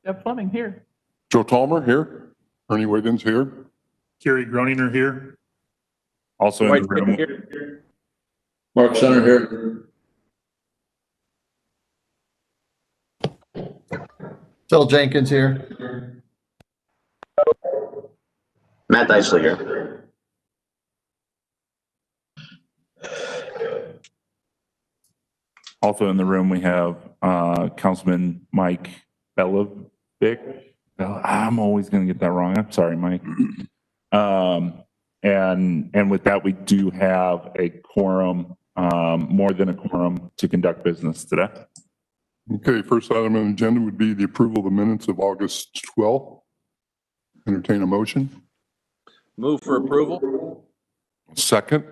Deb Fleming here. Joe Talmer here. Ernie Wiggins here. Kerry Groninger here. Also in the room. Here. Mark Center here. Phil Jenkins here. Matt Deichler here. Also in the room, we have Councilman Mike Belovic. I'm always going to get that wrong. I'm sorry, Mike. And with that, we do have a quorum, more than a quorum, to conduct business today. Okay, first item on the agenda would be the approval of the minutes of August 12th. Entertain a motion. Move for approval. Second.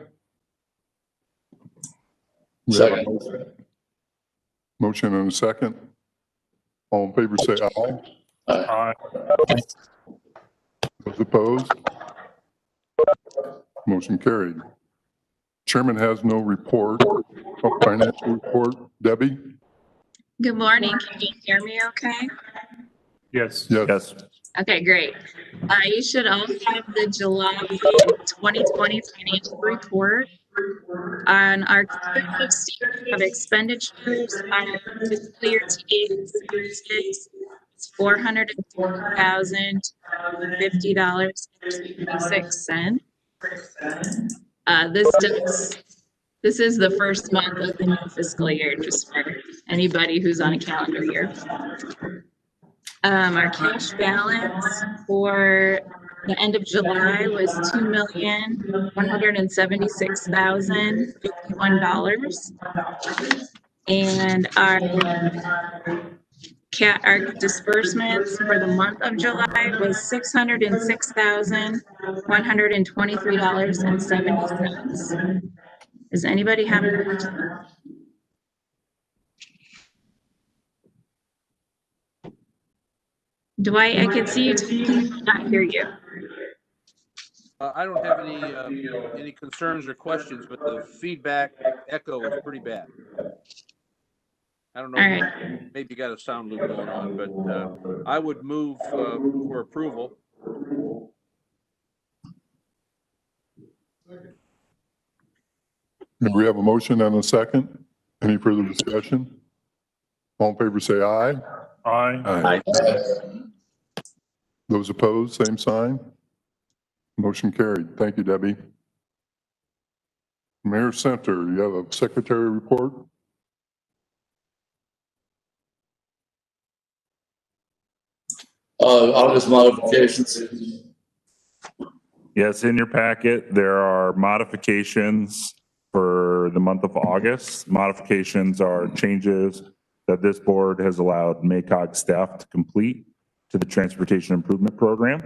Second. Motion and a second. All in favor say aye. Aye. Those opposed? Motion carried. Chairman has no report. Financial report. Debbie? Good morning. Can you hear me okay? Yes. Yes. Okay, great. You should all have the July 2020 financial report. On our cumulative statement of expenditures on fiscal year to date, it's $404,050.56. This is the first month of the new fiscal year, just for anybody who's on a calendar year. Our cash balance for the end of July was $2,176,051, and our disbursements for the month of July was $606,123.70. Does anybody have a question? I can see you talking, but not hear you. I don't have any concerns or questions, but the feedback echo is pretty bad. I don't know. All right. Maybe you got a sound loop going on, but I would move for approval. We have a motion and a second. Any further discussion? All in favor say aye. Aye. Aye. Those opposed, same sign. Motion carried. Thank you, Debbie. Mayor Center, you have a secretary report? August modifications. Yes, in your packet, there are modifications for the month of August. Modifications are changes that this board has allowed MACOG staff to complete to the Transportation Improvement Program.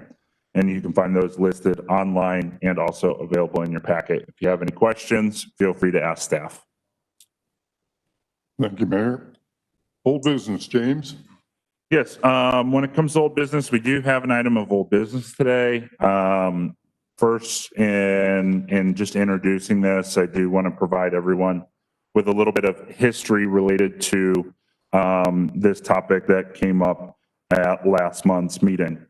And you can find those listed online and also available in your packet. If you have any questions, feel free to ask staff. Thank you, Mayor. Old business, James? Yes, when it comes to old business, we do have an item of old business today. First, in just introducing this, I do want to provide everyone with a little bit of history related to this topic that came up at last month's meeting.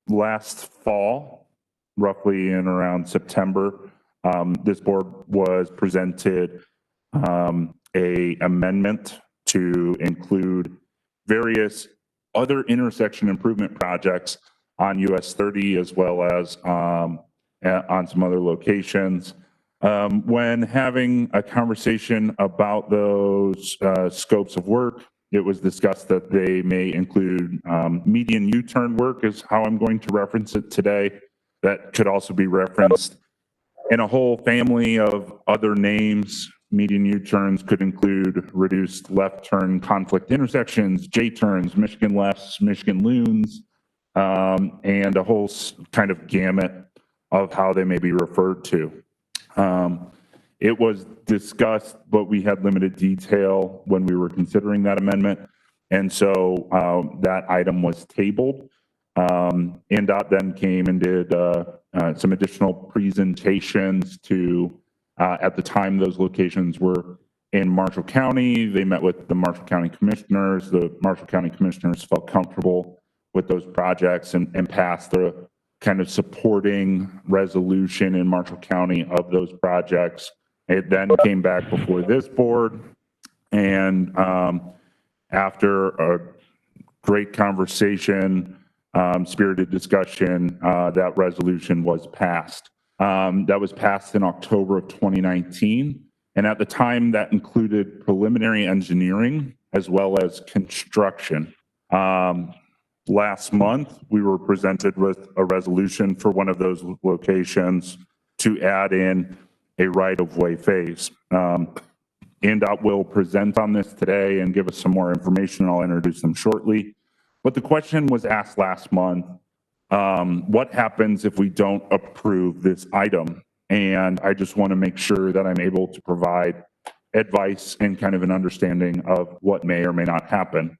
Last fall, roughly in around September, this board was presented a amendment to include various other intersection improvement projects on US 30 as well as on some other locations. When having a conversation about those scopes of work, it was discussed that they may include median U-turn work is how I'm going to reference it today. That could also be referenced in a whole family of other names. Median U-turns could include reduced left turn conflict intersections, J-turns, Michigan lefts, Michigan loons, and a whole kind of gamut of how they may be referred to. It was discussed, but we had limited detail when we were considering that amendment. And so that item was tabled. NDOT then came and did some additional presentations to, at the time those locations were in Marshall County. They met with the Marshall County Commissioners. The Marshall County Commissioners felt comfortable with those projects and passed the kind of supporting resolution in Marshall County of those projects. It then came back before this board, and after a great conversation, spirited discussion, that resolution was passed. That was passed in October of 2019. And at the time, that included preliminary engineering as well as construction. Last month, we were presented with a resolution for one of those locations to add in a right-of-way phase. NDOT will present on this today and give us some more information. I'll introduce them shortly. But the question was asked last month, what happens if we don't approve this item? And I just want to make sure that I'm able to provide advice and kind of an understanding of what may or may not happen.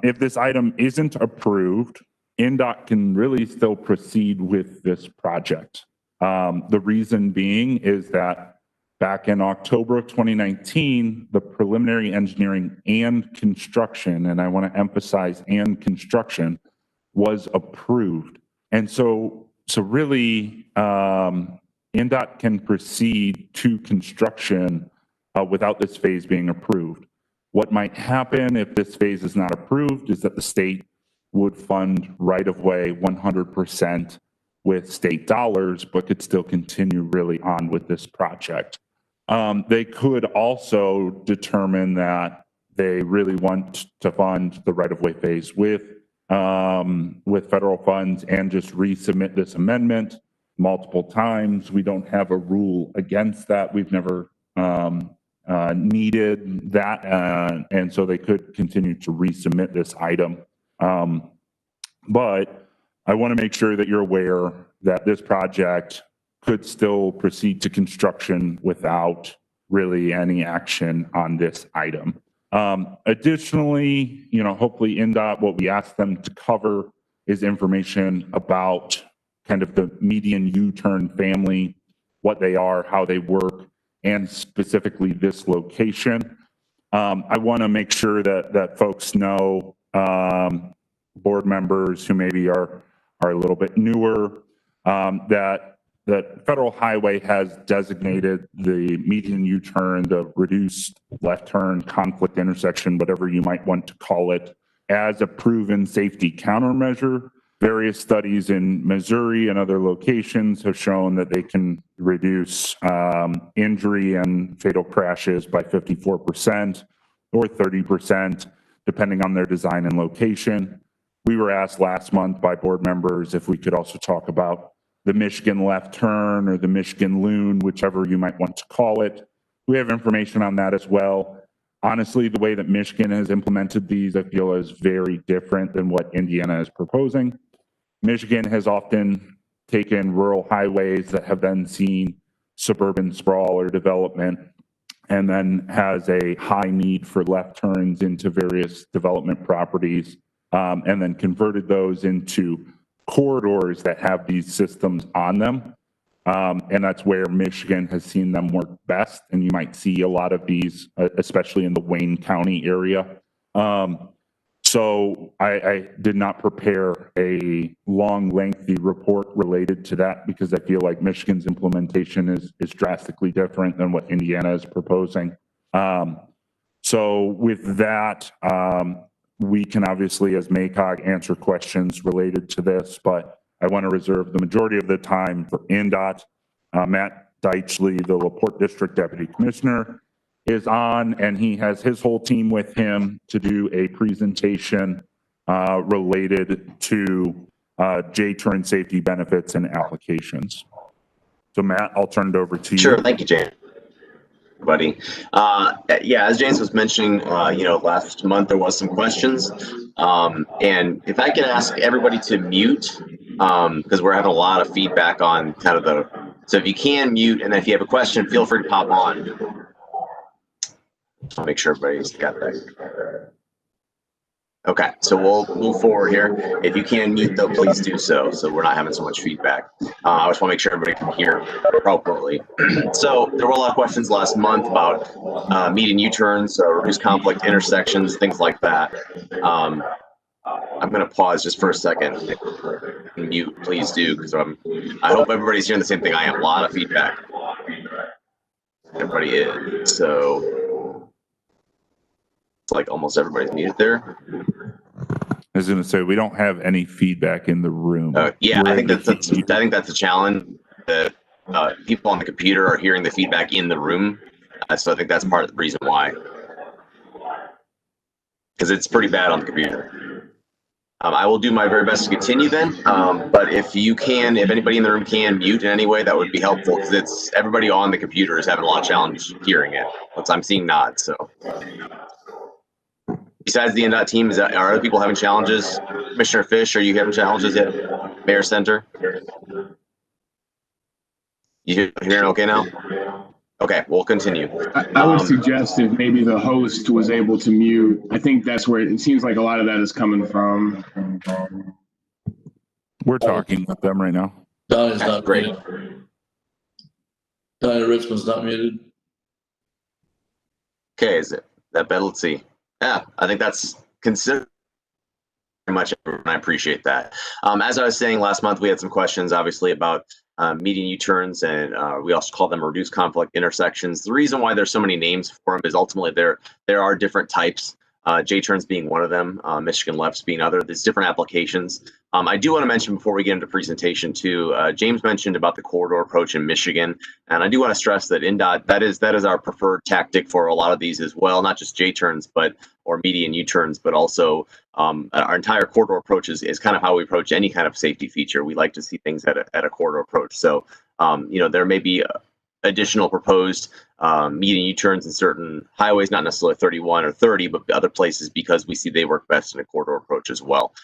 If this item isn't approved, NDOT can really still proceed with this project. The reason being is that back in October of 2019, the preliminary engineering and construction, and I want to emphasize and construction, was approved. And so really, NDOT can proceed to construction without this phase being approved. What might happen if this phase is not approved is that the state would fund right-of-way 100% with state dollars, but could still continue really on with this project. They could also determine that they really want to fund the right-of-way phase with federal funds and just resubmit this amendment multiple times. We don't have a rule against that. We've never needed that, and so they could continue to resubmit this item. But I want to make sure that you're aware that this project could still proceed to construction without really any action on this item. Additionally, hopefully NDOT, what we ask them to cover is information about kind of the median U-turn family, what they are, how they work, and specifically this location. I want to make sure that folks know, board members who maybe are a little bit newer, that Federal Highway has designated the median U-turn, the reduced left turn, conflict intersection, whatever you might want to call it, as a proven safety countermeasure. Various studies in Missouri and other locations have shown that they can reduce injury and fatal crashes by 54% or 30%, depending on their design and location. We were asked last month by board members if we could also talk about the Michigan left turn or the Michigan loon, whichever you might want to call it. We have information on that as well. Honestly, the way that Michigan has implemented these, I feel, is very different than what Indiana is proposing. Michigan has often taken rural highways that have then seen suburban sprawl or development, and then has a high need for left turns into various development properties, and then converted those into corridors that have these systems on them. And that's where Michigan has seen them work best. And you might see a lot of these, especially in the Wayne County area. So I did not prepare a long, lengthy report related to that because I feel like Michigan's implementation is drastically different than what Indiana is proposing. So with that, we can obviously, as MACOG, answer questions related to this, but I want to reserve the majority of the time for NDOT. Matt Deitchley, the LaPorte District Deputy Commissioner, is on, and he has his whole team with him to do a presentation related to J-turn safety benefits and applications. So Matt, I'll turn it over to you. Sure, thank you, James. Buddy. Yeah, as James was mentioning, last month there was some questions. And if I can ask everybody to mute, because we're having a lot of feedback on kind of so if you can mute, and then if you have a question, feel free to pop on. I'll make sure everybody's got that. Okay, so we'll move forward here. If you can mute though, please do so we're not having so much feedback. I just want to make sure everybody can hear appropriately. So there were a lot of questions last month about median U-turns, reduced conflict intersections, things like that. I'm going to pause just for a second. Mute, please do, because I hope everybody's hearing the same thing I am. A lot of feedback. Everybody is. So it's like almost everybody's muted there. I was going to say, we don't have any feedback in the room. Yeah, I think that's a challenge. That people on the computer are hearing the feedback in the room, so I think that's part of the reason why. Because it's pretty bad on the computer. I will do my very best to continue then, but if anybody in the room can mute in any way, that would be helpful, because everybody on the computer is having a lot of challenge hearing it. I'm seeing nods, so. Besides the NDOT team, are other people having challenges? Commissioner Fish, are you having challenges yet? Mayor Center? You hearing okay now? Okay, we'll continue. I would suggest if maybe the host was able to mute. I think that's where it seems like a lot of that is coming from. We're talking with them right now. Donnie's not great. muted. Donnie Richmond's not muted. Okay, is it that better? Let's see. Yeah, I think that's considered very much, and I appreciate that. As I was saying last month, we had some questions, obviously, about median U-turns, and we also call them reduced conflict intersections. The reason why there's so many names for them is ultimately there are different types. J-turns being one of them, Michigan lefts being other. There's different applications. I do want to mention before we get into presentation too, James mentioned about the corridor approach in Michigan, and I do want to stress that NDOT, that is our preferred tactic for a lot of these as well, not just J-turns, or median U-turns, but also our entire corridor approach is kind of how we approach any kind of safety feature. We like to see things at a corridor approach. So, there may be additional proposed median U-turns in certain highways, not necessarily 31 or 30, but other places, because we see they work best in a corridor approach as well.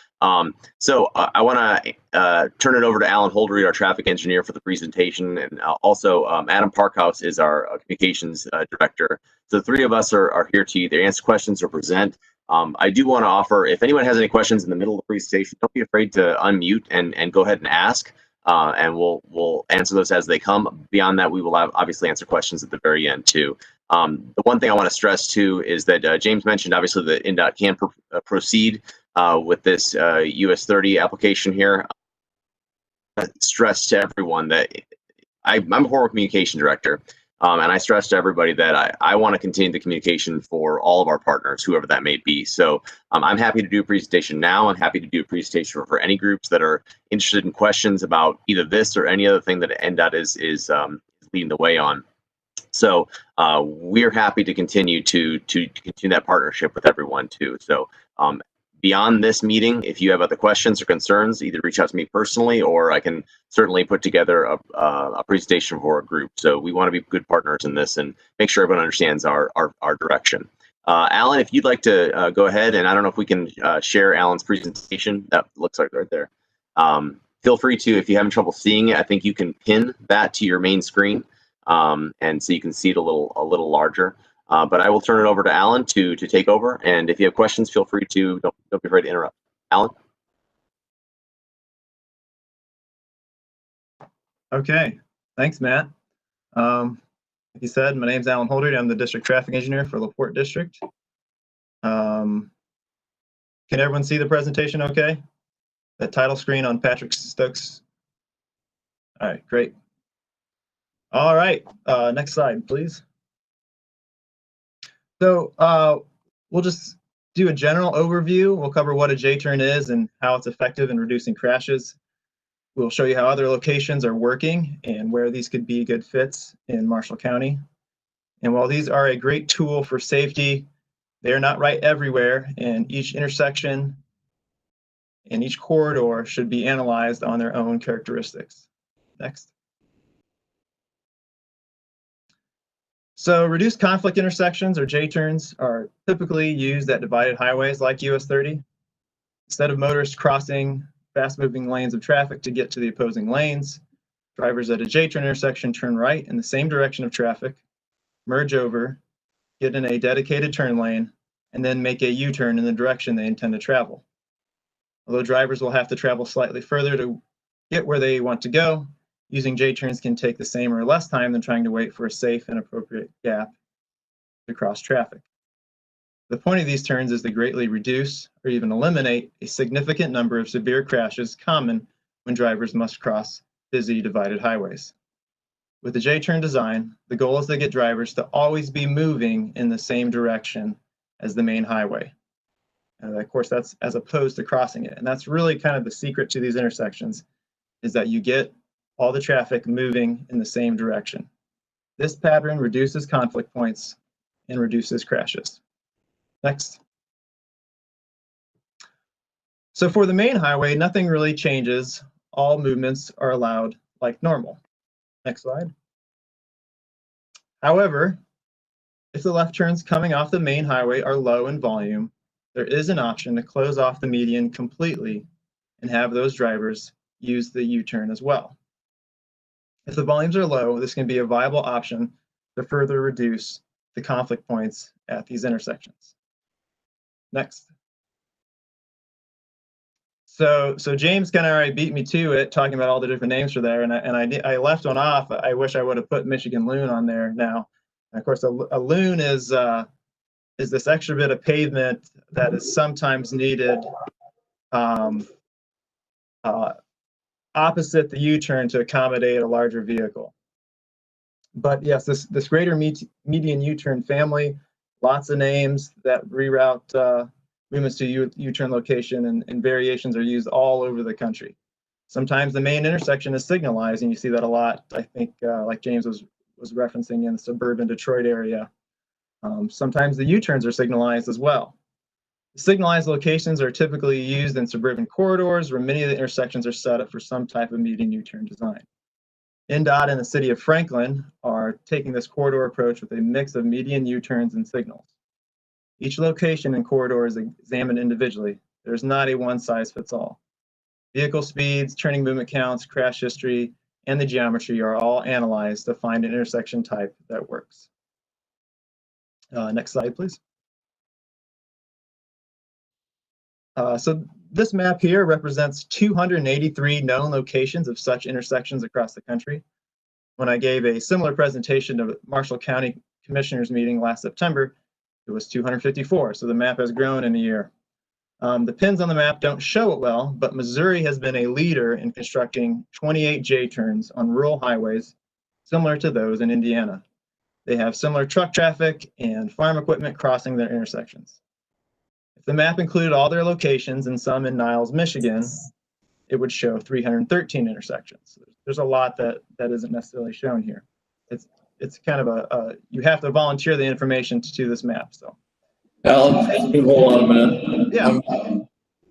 So I want to turn it over to Alan Holdreed, our traffic engineer, for the presentation, and also Adam Parkhouse is our communications director. So the three of us are here to either answer questions or present. I do want to offer, if anyone has any questions in the middle of the presentation, don't be afraid to unmute and go ahead and ask. And we'll answer those as they come. Beyond that, we will obviously answer questions at the very end too. The one thing I want to stress too is that James mentioned obviously that NDOT can proceed with this US 30 application here. Stress to everyone that I'm a former communication director, and I stress to everybody that I want to continue the communication for all of our partners, whoever that may be. So I'm happy to do a presentation now. I'm happy to do a presentation for any groups that are interested in questions about either this or any other thing that NDOT is leading the way on. So we're happy to continue to continue that partnership with everyone too. So beyond this meeting, if you have other questions or concerns, either reach out to me personally, or I can certainly put together a presentation for a group. So we want to be good partners in this and make sure everyone understands our direction. Alan, if you'd like to go ahead, and I don't know if we can share Alan's presentation. That looks like right there. Feel free to, if you're having trouble seeing it, I think you can pin that to your main screen, and so you can see it a little larger. But I will turn it over to Alan to take over. And if you have questions, feel free to, don't be afraid to interrupt. Alan? Okay, thanks, Matt. Like you said, my name's Alan Holdreed. I'm the district traffic engineer for LaPorte District. Can everyone see the presentation okay? The title screen on Patrick Stokes. All right, great. All right, next slide, please. So we'll just do a general overview. We'll cover what a J-turn is and how it's effective in reducing crashes. We'll show you how other locations are working and where these could be good fits in Marshall County. And while these are a great tool for safety, they're not right everywhere, and each intersection and each corridor should be analyzed on their own characteristics. Next. So reduced conflict intersections, or J-turns, are typically used at divided highways like US 30. Instead of motorists crossing fast-moving lanes of traffic to get to the opposing lanes, drivers at a J-turn intersection turn right in the same direction of traffic, merge over, get in a dedicated turn lane, and then make a U-turn in the direction they intend to travel. Although drivers will have to travel slightly further to get where they want to go, using J-turns can take the same or less time than trying to wait for a safe and appropriate gap to cross traffic. The point of these turns is to greatly reduce or even eliminate a significant number of severe crashes common when drivers must cross busy divided highways. With the J-turn design, the goal is to get drivers to always be moving in the same direction as the main highway. And of course, that's as opposed to crossing it. And that's really kind of the secret to these intersections, is that you get all the traffic moving in the same direction. This pattern reduces conflict points and reduces crashes. Next. So for the main highway, nothing really changes. All movements are allowed like normal. Next slide. However, if the left turns coming off the main highway are low in volume, there is an option to close off the median completely and have those drivers use the U-turn as well. If the volumes are low, this can be a viable option to further reduce the conflict points at these intersections. Next. So James kind of already beat me to it, talking about all the different names for there, and I left one off. I wish I would have put Michigan Loon on there now. And of course, a loon is this extra bit of pavement that is sometimes needed opposite the U-turn to accommodate a larger vehicle. But yes, this greater median U-turn family, lots of names that reroute movements to U-turn location, and variations are used all over the country. Sometimes the main intersection is signalized, and you see that a lot, I think, like James was referencing in the suburban Detroit area. Sometimes the U-turns are signalized as well. Signalized locations are typically used in suburban corridors where many of the intersections are set up for some type of median U-turn design. NDOT and the city of Franklin are taking this corridor approach with a mix of median U-turns and signals. Each location and corridor is examined individually. There's not a one-size-fits-all. Vehicle speeds, turning movement counts, crash history, and the geometry are all analyzed to find an intersection type that works. Next slide, please. So this map here represents 283 known locations of such intersections across the country. When I gave a similar presentation to the Marshall County Commissioners meeting last September, it was 254, so the map has grown in a year. The pins on the map don't show it well, but Missouri has been a leader in constructing 28 J-turns on rural highways, similar to those in Indiana. They have similar truck traffic and farm equipment crossing their intersections. If the map included all their locations and some in Niles, Michigan, it would show 313 intersections. There's a lot that isn't necessarily shown here. It's kind of you have to volunteer the information to this map. So, Alan, hold on a minute. Yeah.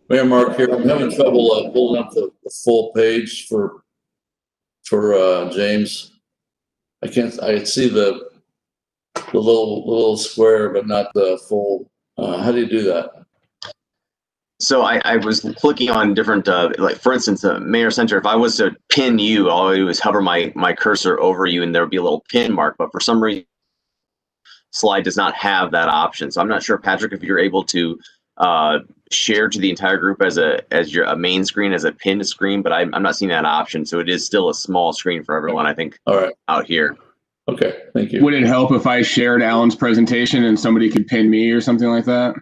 Mayor Mark here. I'm having trouble pulling up the full page for James. I see the little square, but not the full. How do you do that? So I was clicking on different, like for instance, Mayor Center, if I was to pin you, all I do is hover my cursor over you and there would be a little pin mark, but for some reason, slide does not have that option. So I'm not sure, Patrick, if you're able to share to the entire group as your main screen, as a pinned screen, but I'm not seeing that option. So it is still a small screen for everyone, I think, all right, out here. Okay, thank you. Would it help if I shared Alan's presentation and somebody could pin me or something like that?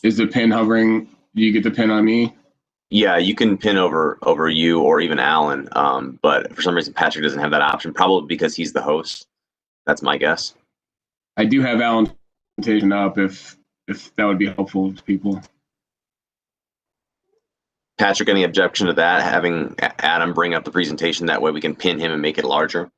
Is the pin hovering? Do you get the pin on me? Yeah, you can pin over you or even Alan, but for some reason Patrick doesn't have that option, probably because he's the host. That's my guess. I do have Alan's presentation up if that would be helpful to people. Patrick, any objection to that, having Adam bring up the presentation? That way we can pin him and make it larger.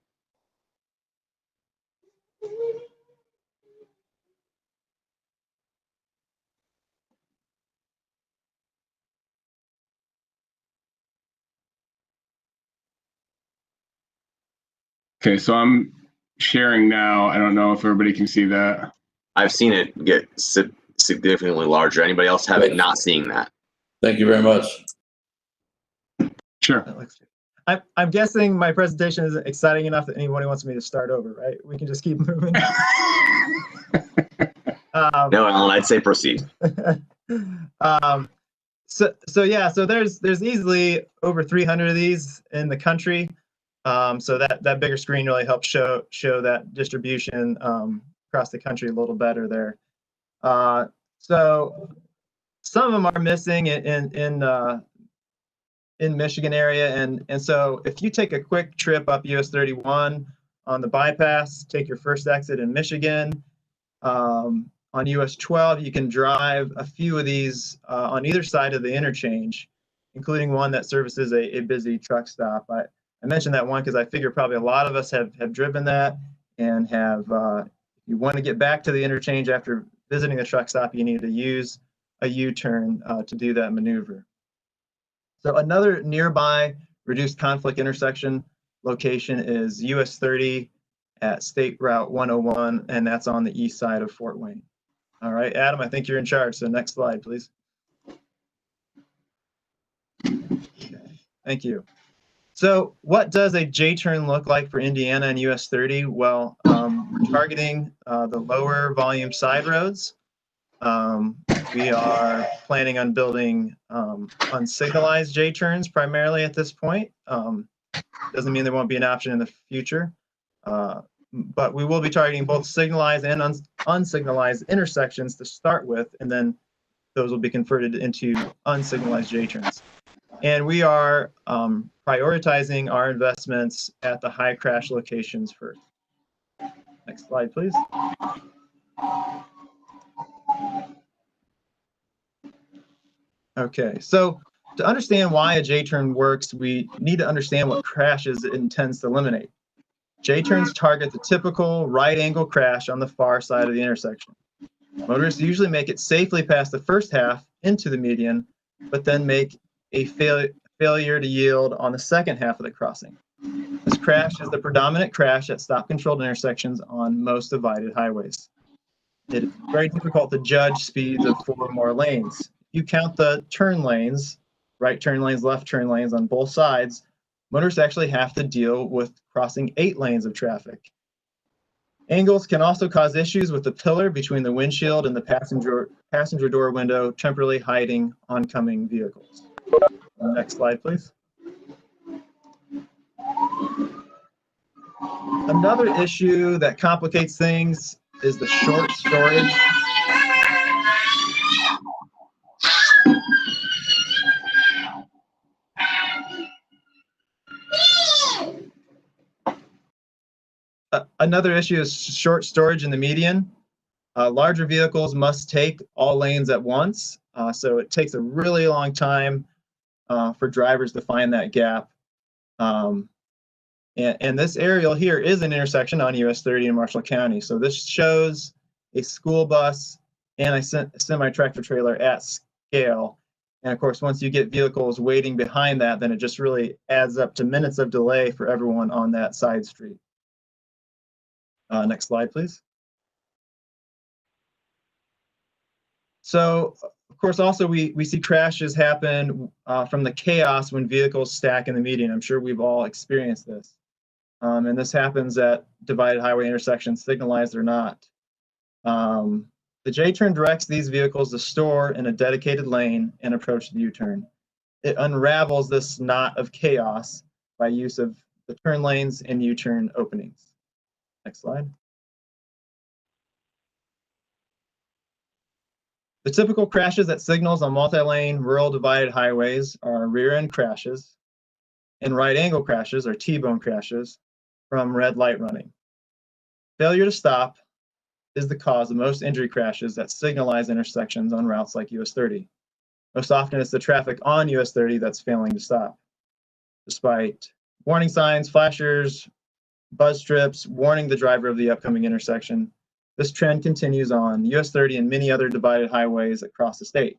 Okay, so I'm sharing now. I don't know if everybody can see that. I've seen it get significantly larger. Anybody else have it not seeing that? Thank you very much. Sure. I'm guessing my presentation isn't exciting enough that anybody wants me to start over, right? We can just keep moving. No, Alan, I'd say proceed. So there's easily over 300 of these in the country. So that bigger screen really helps show that distribution across the country a little better there. So some of them are missing in Michigan area, and so if you take a quick trip up US 31 on the bypass, take your first exit in Michigan. On US 12, you can drive a few of these on either side of the interchange, including one that services a busy truck stop. I mentioned that one because I figure probably a lot of us have driven that and have, if you want to get back to the interchange after visiting the truck stop, you need to use a U-turn to do that maneuver. So another nearby reduced conflict intersection location is US 30 at State Route 101, and that's on the east side of Fort Wayne. All right, Adam, I think you're in charge. So next slide, please. Okay, thank you. So what does a J-turn look like for Indiana and US 30? Well, we're targeting the lower volume side roads. We are planning on building unsignalized J-turns primarily at this point. Doesn't mean there won't be an option in the future. But we will be targeting both signalized and unsignalized intersections to start with, and then those will be converted into unsignalized J-turns. And we are prioritizing our investments at the high crash locations first. Next slide, please. Okay, so to understand why a J-turn works, we need to understand what crashes it intends to eliminate. J-turns target the typical right angle crash on the far side of the intersection. Motorists usually make it safely past the first half into the median, but then make a failure to yield on the second half of the crossing. This crash is the predominant crash at stop-controlled intersections on most divided highways. It is very difficult to judge speeds of 4 or more lanes. You count the turn lanes, right turn lanes, left turn lanes on both sides, motorists actually have to deal with crossing 8 lanes of traffic. Angles can also cause issues with the pillar between the windshield and the passenger door window, temporarily hiding oncoming vehicles. Next slide, please. Another issue that complicates things is the short storage. Another issue is short storage in the median. Larger vehicles must take all lanes at once, so it takes a really long time for drivers to find that gap. And this aerial here is an intersection on US 30 in Marshall County. So this shows a school bus and a semi-tractor trailer at scale. And of course, once you get vehicles waiting behind that, then it just really adds up to minutes of delay for everyone on that side street. Next slide, please. So, of course, also we see crashes happen from the chaos when vehicles stack in the median. I'm sure we've all experienced this. And this happens at divided highway intersections, signalized or not. The J-turn directs these vehicles to store in a dedicated lane and approach the U-turn. It unravels this knot of chaos by use of the turn lanes and U-turn openings. Next slide. The typical crashes at signals on multi-lane rural divided highways are rear-end crashes, and right-angle crashes, or T-bone crashes, from red light running. Failure to stop is the cause of most injury crashes at signalized intersections on routes like US 30. Most often it's the traffic on US 30 that's failing to stop. Despite warning signs, flashers, buzz strips warning the driver of the upcoming intersection, this trend continues on US 30 and many other divided highways across the state.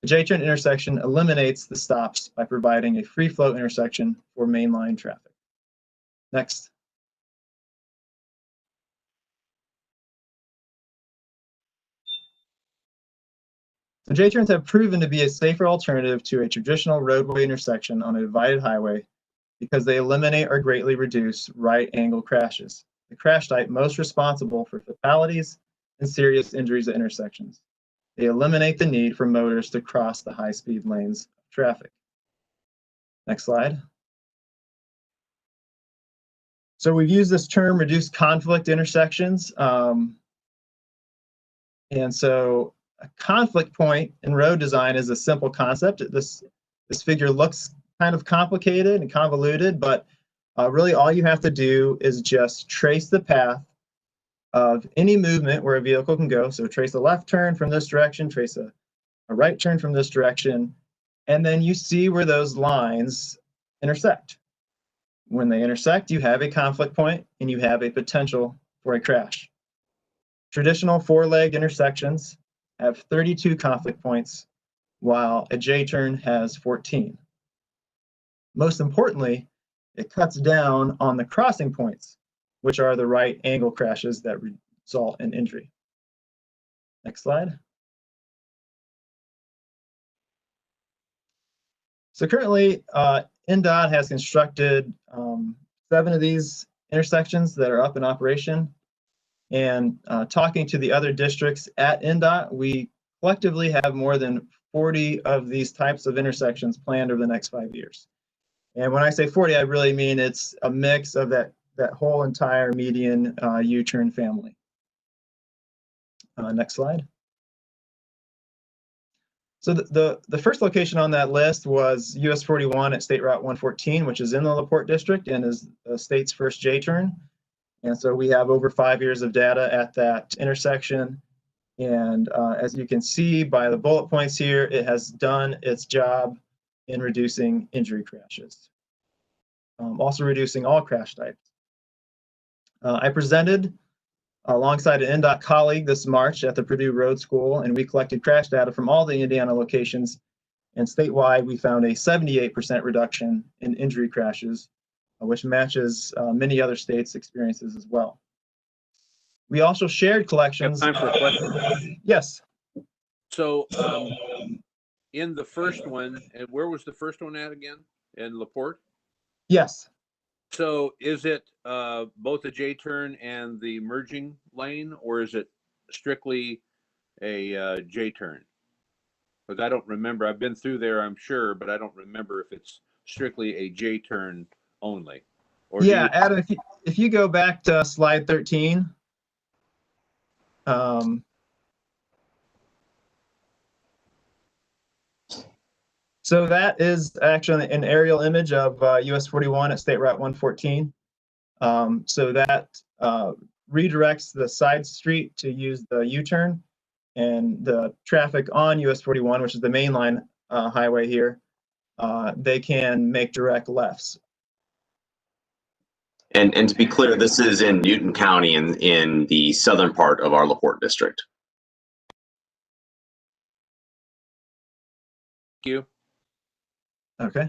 The J-turn intersection eliminates the stops by providing a free flow intersection for mainline traffic. Next. So J-turns have proven to be a safer alternative to a traditional roadway intersection on a divided highway because they eliminate or greatly reduce right-angle crashes, the crash type most responsible for fatalities and serious injuries at intersections. They eliminate the need for motorists to cross the high-speed lanes of traffic. Next slide. So we've used this term, reduced conflict intersections. And so a conflict point in road design is a simple concept. This figure looks kind of complicated and convoluted, but really all you have to do is just trace the path of any movement where a vehicle can go. So trace a left turn from this direction, trace a right turn from this direction, and then you see where those lines intersect. When they intersect, you have a conflict point and you have a potential for a crash. Traditional four-leg intersections have 32 conflict points, while a J-turn has 14. Most importantly, it cuts down on the crossing points, which are the right angle crashes that result in injury. Next slide. So currently, NDOT has constructed 7 of these intersections that are up in operation. And talking to the other districts at NDOT, we collectively have more than 40 of these types of intersections planned over the next 5 years. And when I say 40, I really mean it's a mix of that whole entire median U-turn family. Next slide. So the first location on that list was US 41 at State Route 114, which is in the LaPorte district and is the state's first J-turn. And so we have over 5 years of data at that intersection. And as you can see by the bullet points here, it has done its job in reducing injury crashes, also reducing all crash types. I presented alongside an NDOT colleague this March at the Purdue Road School, and we collected crash data from all the Indiana locations. And statewide, we found a 78% reduction in injury crashes, which matches many other states' experiences as well. We also shared collections. Time for a question. Yes. So in the first one, and where was the first one at again? In LaPorte? Yes. So is it both the J-turn and the merging lane, or is it strictly a J-turn? Because I don't remember. I've been through there, I'm sure, but I don't remember if it's strictly a J-turn only. Or yeah, Adam, if you go back to slide 13. So that is actually an aerial image of US 41 at State Route 114. So that redirects the side street to use the U-turn, and the traffic on US 41, which is the main line highway here, they can make direct lefts. And to be clear, this is in Newton County in the southern part of our LaPorte district. Thank you. Okay.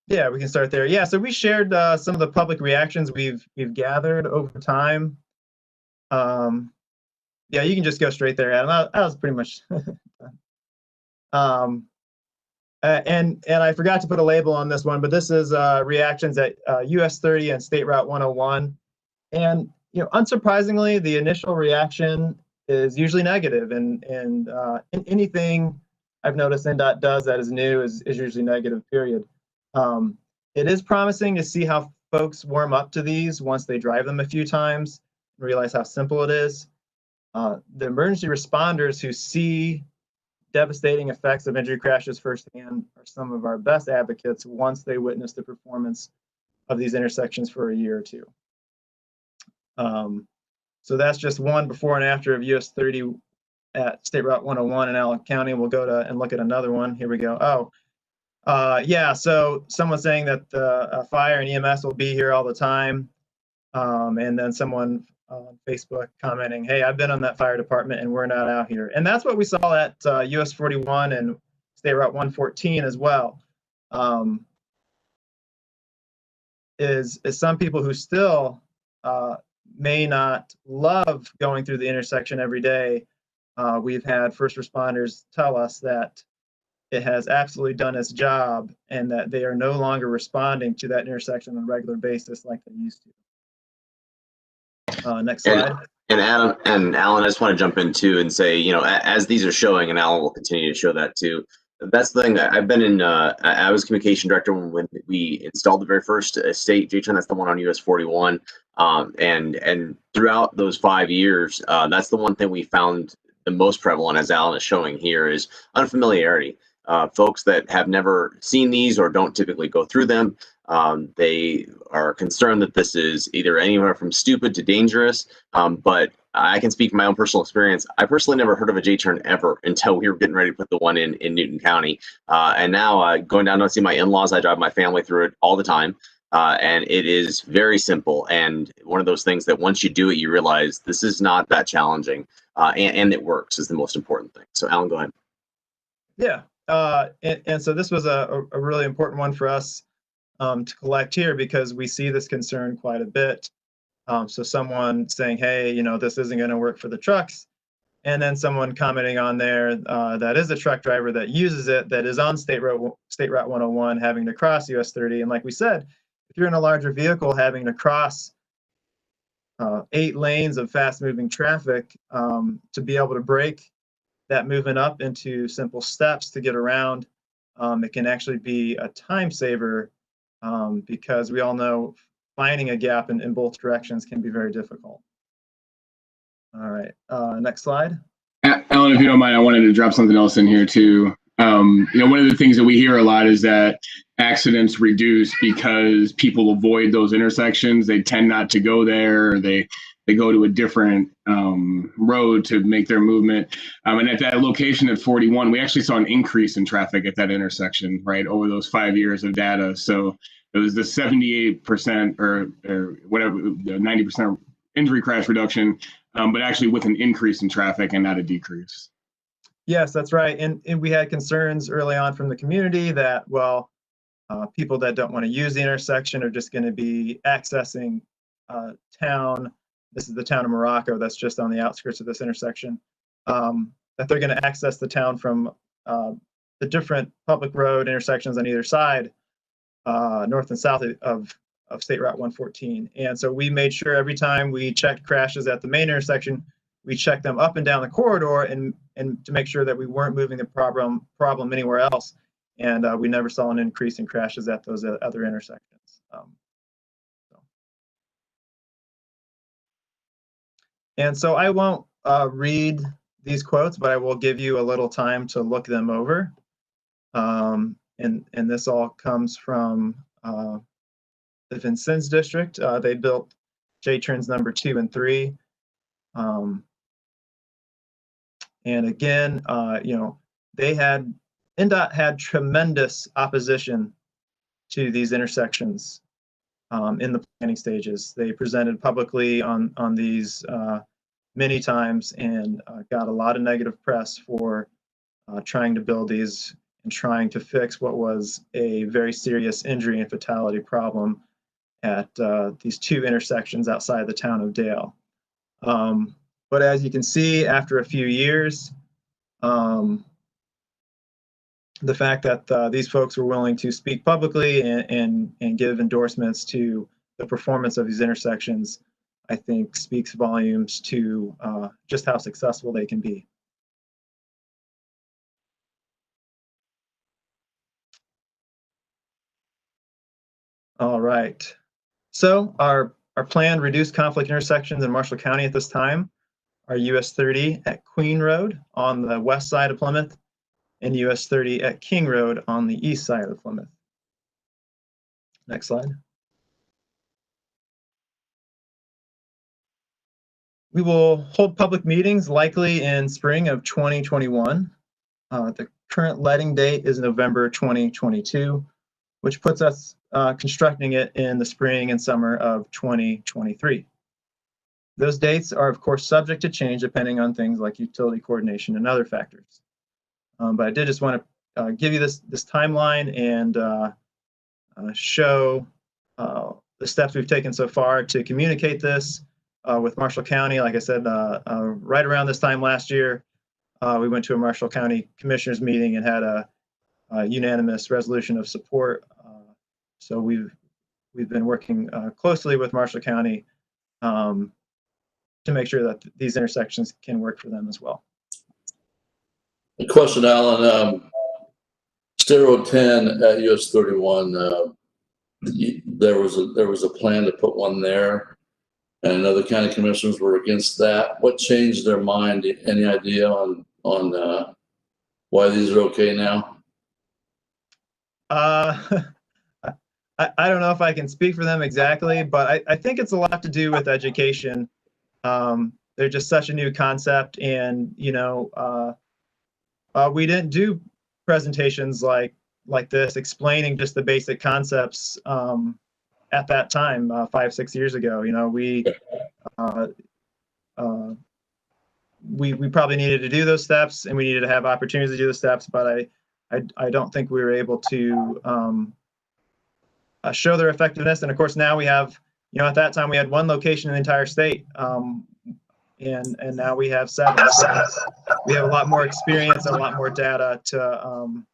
Yeah, we can start there. Yeah, so we shared some of the public reactions we've gathered over time. Yeah, you can just go straight there, Adam. That was pretty much. And I forgot to put a label on this one, but this is reactions at US 30 and State Route 101. And unsurprisingly, the initial reaction is usually negative, and anything I've noticed NDOT does that is new is usually negative, period. It is promising to see how folks warm up to these once they drive them a few times and realize how simple it is. The emergency responders who see devastating effects of injury crashes firsthand are some of our best advocates once they witness the performance of these intersections for a year or two. So that's just one before and after of US 30 at State Route 101 in Allen County. We'll go to and look at another one. Here we go. Yeah, so someone saying that the fire and EMS will be here all the time. And then someone on Facebook commenting, hey, I've been on that fire department and we're not out here. And that's what we saw at US 41 and State Route 114 as well. Is some people who still may not love going through the intersection every day. We've had first responders tell us that it has absolutely done its job and that they are no longer responding to that intersection on a regular basis like they used to. Next slide. And Adam and Alan, I just want to jump in too and say, you know, as these are showing, and Alan will continue to show that too. That's the thing that I've been in. I was communication director when we installed the very first state J-turn. That's the one on US 41. And throughout those 5 years, that's the one thing we found the most prevalent, as Alan is showing here, is unfamiliarity. Folks that have never seen these or don't typically go through them, they are concerned that this is either anywhere from stupid to dangerous. But I can speak from my own personal experience. I personally never heard of a J-turn ever until we were getting ready to put the one in Newton County. And now going down to see my in-laws, I drive my family through it all the time. And it is very simple. And one of those things that once you do it, you realize this is not that challenging. And it works is the most important thing. So Alan, go ahead. Yeah. And so this was a really important one for us to collect here because we see this concern quite a bit. So someone saying, hey, you know, this isn't going to work for the trucks. And then someone commenting on there that is a truck driver that uses it, that is on State Route 101 having to cross US 30. And like we said, if you're in a larger vehicle having to cross 8 lanes of fast moving traffic to be able to break that movement up into simple steps to get around, it can actually be a time saver because we all know finding a gap in both directions can be very difficult. All right, next slide. Alan, if you don't mind, I wanted to drop something else in here too. You know, one of the things that we hear a lot is that accidents reduce because people avoid those intersections. They tend not to go there, or they go to a different road to make their movement. And at that location at 41, we actually saw an increase in traffic at that intersection, right, over those 5 years of data. So it was the 78% or whatever, the 90% injury crash reduction, but actually with an increase in traffic and not a decrease. Yes, that's right. And we had concerns early on from the community that, well, people that don't want to use the intersection are just going to be accessing town. This is the town of Morocco that's just on the outskirts of this intersection, that they're going to access the town from the different public road intersections on either side, north and south of State Route 114. And so we made sure every time we checked crashes at the main intersection, we checked them up and down the corridor and to make sure that we weren't moving the problem anywhere else. And we never saw an increase in crashes at those other intersections. And so I won't read these quotes, but I will give you a little time to look them over. And this all comes from the Vincennes district. They built J-turns number 2 and 3. And again, you know, NDOT had tremendous opposition to these intersections in the planning stages. They presented publicly on these many times and got a lot of negative press for trying to build these and trying to fix what was a very serious injury and fatality problem at these 2 intersections outside the town of Dale. But as you can see, after a few years, the fact that these folks were willing to speak publicly and give endorsements to the performance of these intersections, I think speaks volumes to just how successful they can be. All right. So our planned reduced conflict intersections in Marshall County at this time are US 30 at Queen Road on the west side of Plymouth and US 30 at King Road on the east side of Plymouth. Next slide. We will hold public meetings likely in spring of 2021. The current letting date is November 2022, which puts us constructing it in the spring and summer of 2023. Those dates are, of course, subject to change depending on things like utility coordination and other factors. But I did just want to give you this timeline and show the steps we've taken so far to communicate this with Marshall County. Like I said, right around this time last year, we went to a Marshall County Commissioners meeting and had a unanimous resolution of support. So we've been working closely with Marshall County to make sure that these intersections can work for them as well. A question, Alan. State Road 10 at US 31. There was a plan to put one there, and other county commissioners were against that. What changed their mind? Any idea on why these are okay now? I don't know if I can speak for them exactly, but I think it's a lot to do with education. They're just such a new concept, and we didn't do presentations like this explaining just the basic concepts at that time 5-6 years ago. We probably needed to do those steps, and we needed to have opportunities to do the steps, but I don't think we were able to show their effectiveness. And of course, now we have, at that time we had 1 location in the entire state, and now we have 7. So we have a lot more experience and a lot more data to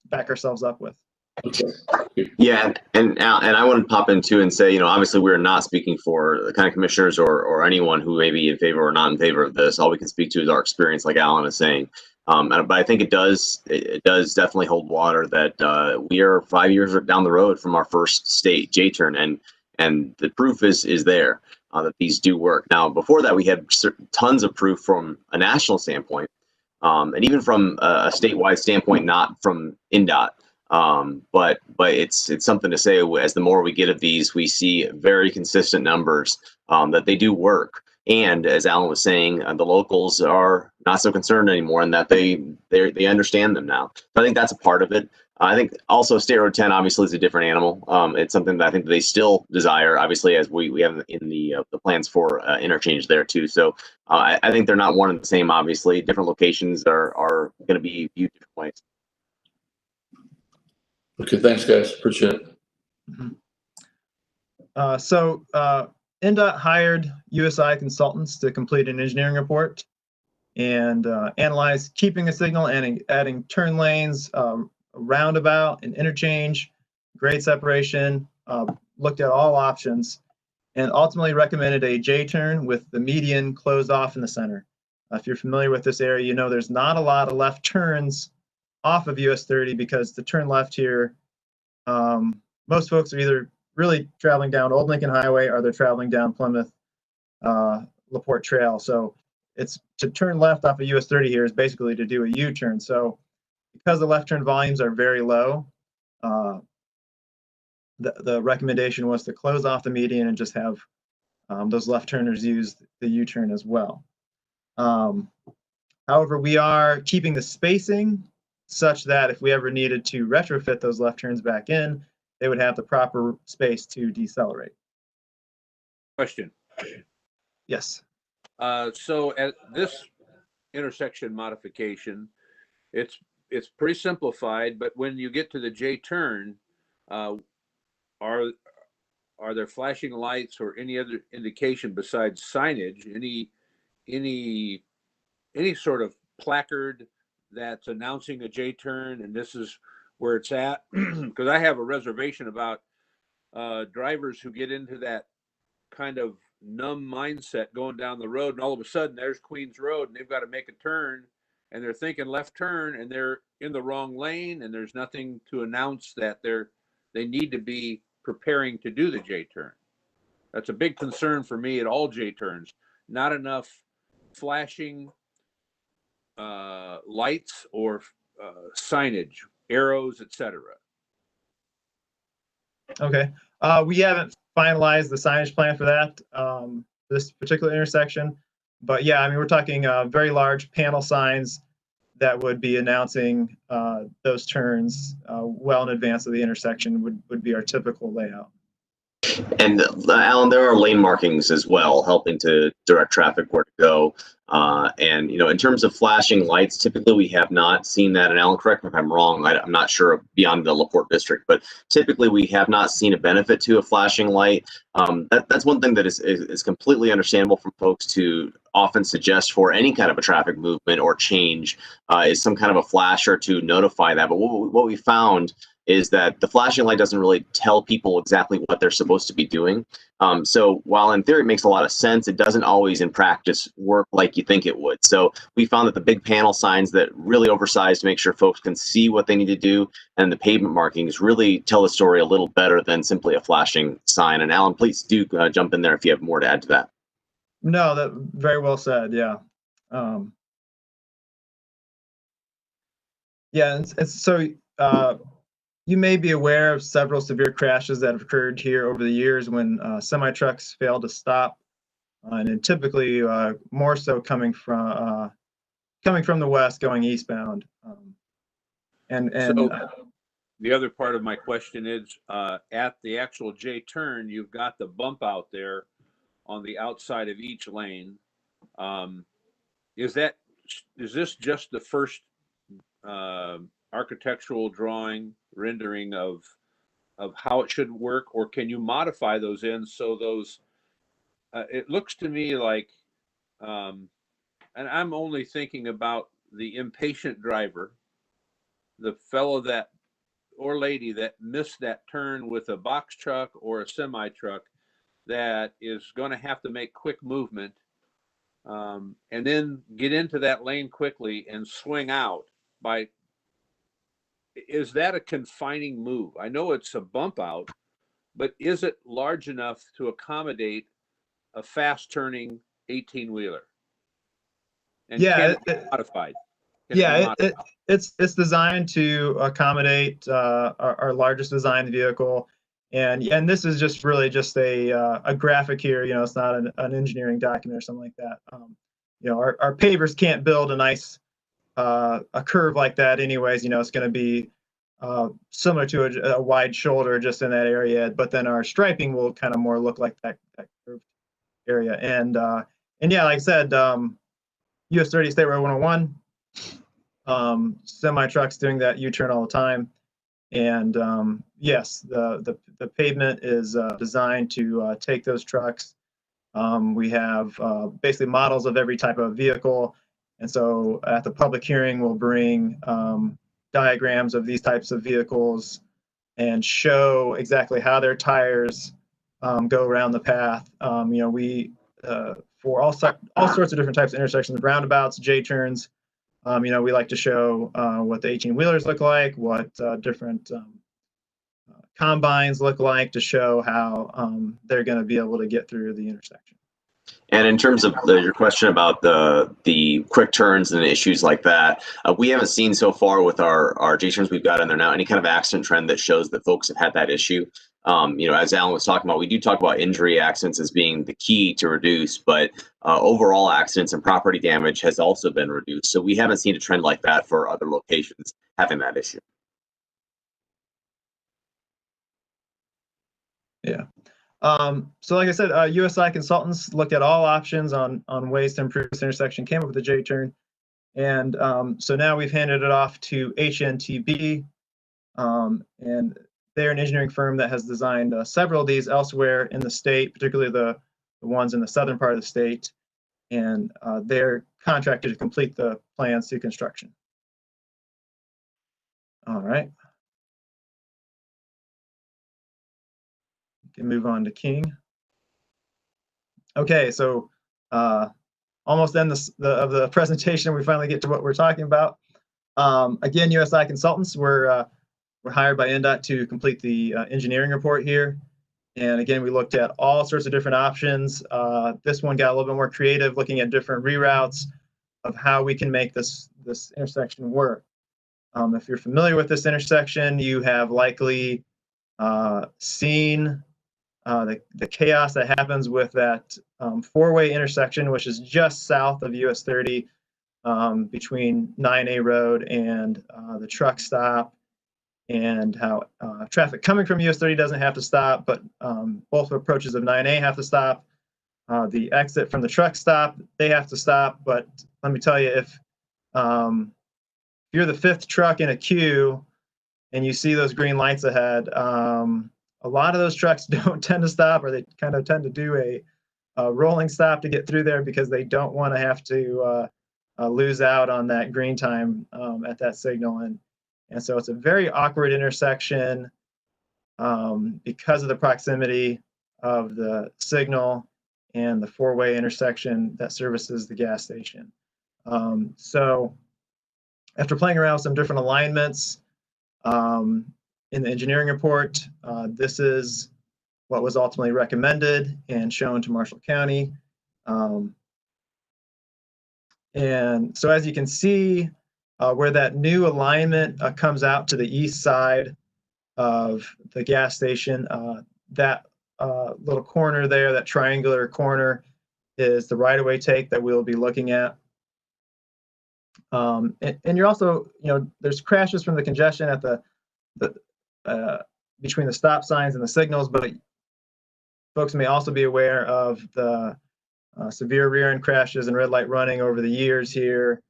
back ourselves up with. Yeah, and I want to pop in too and say, obviously we're not speaking for the county commissioners or anyone who may be in favor or not in favor of this. All we can speak to is our experience, like Alan is saying. But I think it does definitely hold water that we are 5 years down the road from our first state J-turn, and the proof is there that these do work. Now, before that, we had tons of proof from a national standpoint, and even from a statewide standpoint, not from INDOT. But it's something to say. As the more we get of these, we see very consistent numbers that they do work. And as Alan was saying, the locals are not so concerned anymore, and that they understand them now. So I think that's a part of it. I think also State Road 10 obviously is a different animal. It's something that I think they still desire, obviously, as we have in the plans for interchange there too. So I think they're not one and the same. Obviously, different locations are going to be viewed different ways. Okay, thanks, guys. Appreciate it. So INDOT hired USI consultants to complete an engineering report and analyze keeping a signal and adding turn lanes, roundabout, and interchange, grade separation, looked at all options, and ultimately recommended a J-turn with the median closed off in the center. If you're familiar with this area, there's not a lot of left turns off of US 30 because the turn left here, most folks are either really traveling down Old Lincoln Highway or they're traveling down Plymouth LaPorte Trail. So it's to turn left off of US 30 here is basically to do a U-turn. So because the left turn volumes are very low, the recommendation was to close off the median and just have those left turners use the U-turn as well. However, we are keeping the spacing such that if we ever needed to retrofit those left turns back in, they would have the proper space to decelerate. Question. Yes. So at this intersection modification, it's pretty simplified, but when you get to the J-turn, are there flashing lights or any other indication besides signage, any sort of placard that's announcing a J-turn and this is where it's at? Because I have a reservation about drivers who get into that kind of numb mindset going down the road, and all of a sudden there's Queens Road and they've got to make a turn and they're thinking left turn and they're in the wrong lane and there's nothing to announce that they need to be preparing to do the J-turn. That's a big concern for me at all J-turns. Not enough flashing lights or signage, arrows, etc. Okay. We haven't finalized the signage plan for that, this particular intersection. But yeah, I mean, we're talking very large panel signs that would be announcing those turns well in advance of the intersection would be our typical layout. And Alan, there are lane markings as well, helping to direct traffic where to go. And in terms of flashing lights, typically we have not seen that. And Alan, correct me if I'm wrong. I'm not sure beyond the LaPorte district, but typically we have not seen a benefit to a flashing light. That's one thing that is completely understandable from folks to often suggest for any kind of a traffic movement or change is some kind of a flasher to notify that. But what we found is that the flashing light doesn't really tell people exactly what they're supposed to be doing. So while in theory it makes a lot of sense, it doesn't always in practice work like you think it would. So we found that the big panel signs that really oversized to make sure folks can see what they need to do, and the pavement markings really tell the story a little better than simply a flashing sign. And Alan, please do jump in there if you have more to add to that. No, that very well said. Yeah. Yeah, it's so you may be aware of several severe crashes that have occurred here over the years when semi-trucks fail to stop, and typically more so coming from the west going eastbound. So the other part of my question is at the actual J turn, you've got the bump out there on the outside of each lane. Is this just the first architectural drawing rendering of how it should work, or can you modify those in so those it looks to me like and I'm only thinking about the impatient driver, the fellow that or lady that missed that turn with a box truck or a semi truck that is going to have to make quick movement and then get into that lane quickly and swing out. Is that a confining move? I know it's a bump out, but is it large enough to accommodate a fast turning 18-wheeler? And yeah, can it be modified? It's designed to accommodate our largest designed vehicle, and this is just really just a graphic here. It's not an engineering document or something like that. Our pavers can't build a nice a curve like that anyways. It's going to be similar to a wide shoulder just in that area, but then our striping will kind of more look like that curved area. And yeah, like I said, US 30 State Road 101, semi trucks doing that U-turn all the time. And yes, the pavement is designed to take those trucks. We have basically models of every type of vehicle. And so at the public hearing, we'll bring diagrams of these types of vehicles and show exactly how their tires go around the path. We for all sorts of different types of intersections, roundabouts, J-turns, we like to show what the 18-wheelers look like, what different combines look like, to show how they're going to be able to get through the intersection. And in terms of your question about the quick turns and issues like that, we haven't seen so far with our J-turns we've got in there now any kind of accident trend that shows that folks have had that issue. As Alan was talking about, we do talk about injury accidents as being the key to reduce, but overall accidents and property damage has also been reduced. So we haven't seen a trend like that for other locations having that issue. Yeah. So like I said, USI consultants looked at all options on ways to improve this intersection, came up with a J-turn. And so now we've handed it off to HNTB, and they're an engineering firm that has designed several of these elsewhere in the state, particularly the ones in the southern part of the state. And they're contracted to complete the plans to construction. All right. Can move on to King. Okay, so almost end of the presentation, we finally get to what we're talking about. Again, USI consultants were hired by NDOT to complete the engineering report here. And again, we looked at all sorts of different options. This one got a little bit more creative, looking at different reroutes of how we can make this intersection work. If you're familiar with this intersection, you have likely seen the chaos that happens with that four-way intersection, which is just south of US 30 between 9A Road and the truck stop. and how traffic coming from US 30 doesn't have to stop, but both approaches of 9A have to stop. The exit from the truck stop, they have to stop. But let me tell you, if you're the 5th truck in a queue and you see those green lights ahead, a lot of those trucks don't tend to stop, or they kind of tend to do a rolling stop to get through there because they don't want to have to lose out on that green time at that signal. And so it's a very awkward intersection because of the proximity of the signal and the 4-way intersection that services the gas station. So after playing around with some different alignments in the engineering report, this is what was ultimately recommended and shown to Marshall County. And so as you can see, where that new alignment comes out to the east side of the gas station, that little corner there, that triangular corner, is the right-of-way take that we'll be looking at. And you're also, there's crashes from the congestion at the between the stop signs and the signals, but folks may also be aware of the severe rear-end crashes and red light running over the years here.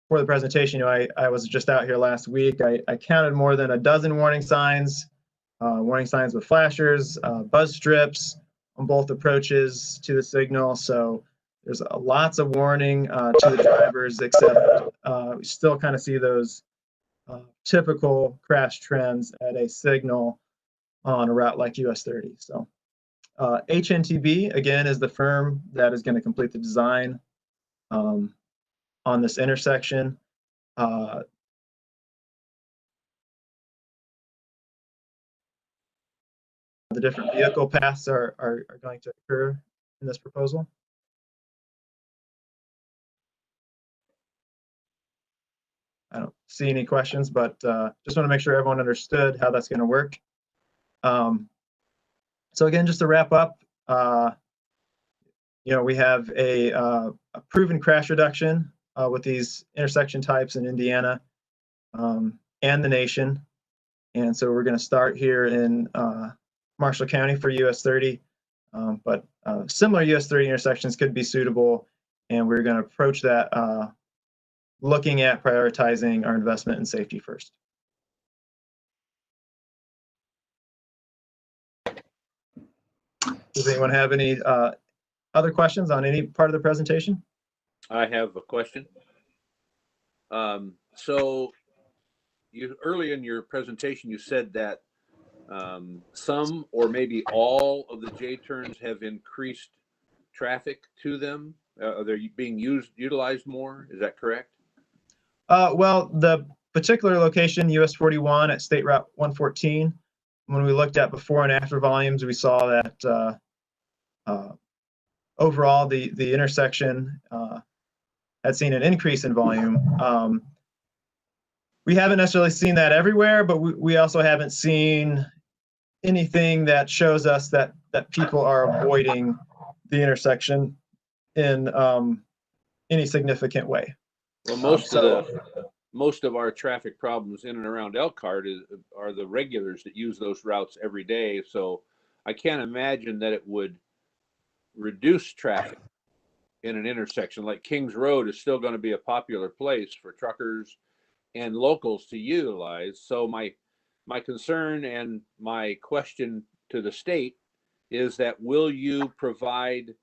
For the presentation, I was just out here last week. I counted more than a dozen warning signs with flashers, buzz strips on both approaches to the signal. So there's lots of warning to the drivers, except we still kind of see those typical crash trends at a signal on a route like US 30. So HNTB, again, is the firm that is going to complete the design on this intersection. The different vehicle paths are going to occur in this proposal. I don't see any questions, but just want to make sure everyone understood how that's going to work. So again, just to wrap up, we have a proven crash reduction with these intersection types in Indiana and the nation. And so we're going to start here in Marshall County for US 30, but similar US 30 intersections could be suitable, and we're going to approach that looking at prioritizing our investment in safety first. Does anyone have any other questions on any part of the presentation? I have a question. So early in your presentation, you said that some or maybe all of the J-turns have increased traffic to them. They're being utilized more. Is that correct? Well, the particular location, US 41 at State Route 114, when we looked at before and after volumes, we saw that overall the intersection had seen an increase in volume. We haven't necessarily seen that everywhere, but we also haven't seen anything that shows us that people are avoiding the intersection in any significant way. Well, most of our traffic problems in and around Elkhart are the regulars that use those routes every day. So I can't imagine that it would reduce traffic in an intersection like Kings Road is still going to be a popular place for truckers and locals to utilize. So my concern and my question to the state is that will you provide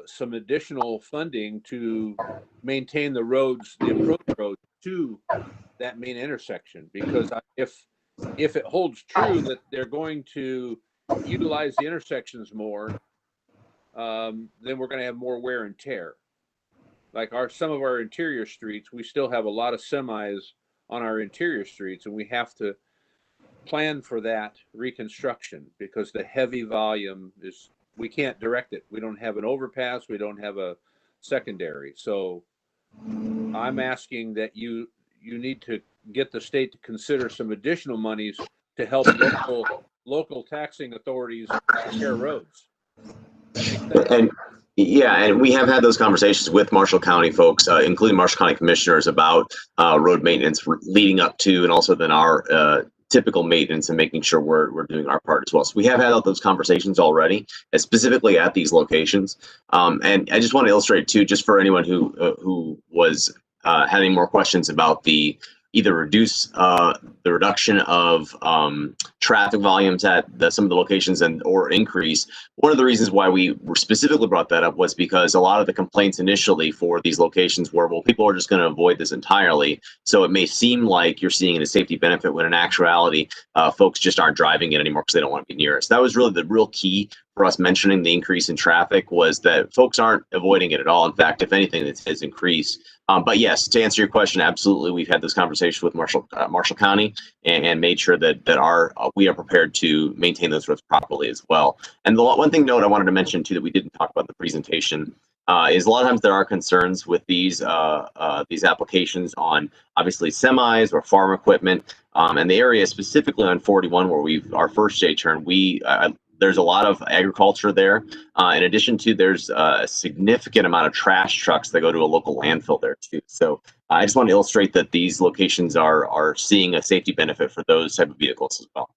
some additional funding to maintain the roads, the approach roads to that main intersection? Because if it holds true that they're going to utilize the intersections more, then we're going to have more wear and tear. Like some of our interior streets, we still have a lot of semis on our interior streets, and we have to plan for that reconstruction because the heavy volume is, we can't direct it. We don't have an overpass. We don't have a secondary. So I'm asking that you need to get the state to consider some additional monies to help local taxing authorities repair roads. And Yeah, and we have had those conversations with Marshall County folks, including Marshall County commissioners, about road maintenance leading up to, and also then our typical maintenance and making sure we're doing our part as well. So we have had those conversations already, specifically at these locations. And I just want to illustrate too, just for anyone who was having more questions about the either reduce the reduction of traffic volumes at some of the locations or increase. One of the reasons why we specifically brought that up was because a lot of the complaints initially for these locations were, well, people are just going to avoid this entirely. So it may seem like you're seeing a safety benefit when in actuality, folks just aren't driving it anymore because they don't want to be near us. That was really the real key for us mentioning the increase in traffic, was that folks aren't avoiding it at all. In fact, if anything, it has increased. But yes, to answer your question, absolutely, we've had this conversation with Marshall County and made sure that we are prepared to maintain those roads properly as well. And the one thing note I wanted to mention too that we didn't talk about in the presentation is a lot of times there are concerns with these applications on obviously semis or farm equipment, and the area specifically on 41 where our first J-turn, there's a lot of agriculture there. In addition to, there's a significant amount of trash trucks that go to a local landfill there too. So I just want to illustrate that these locations are seeing a safety benefit for those type of vehicles as well.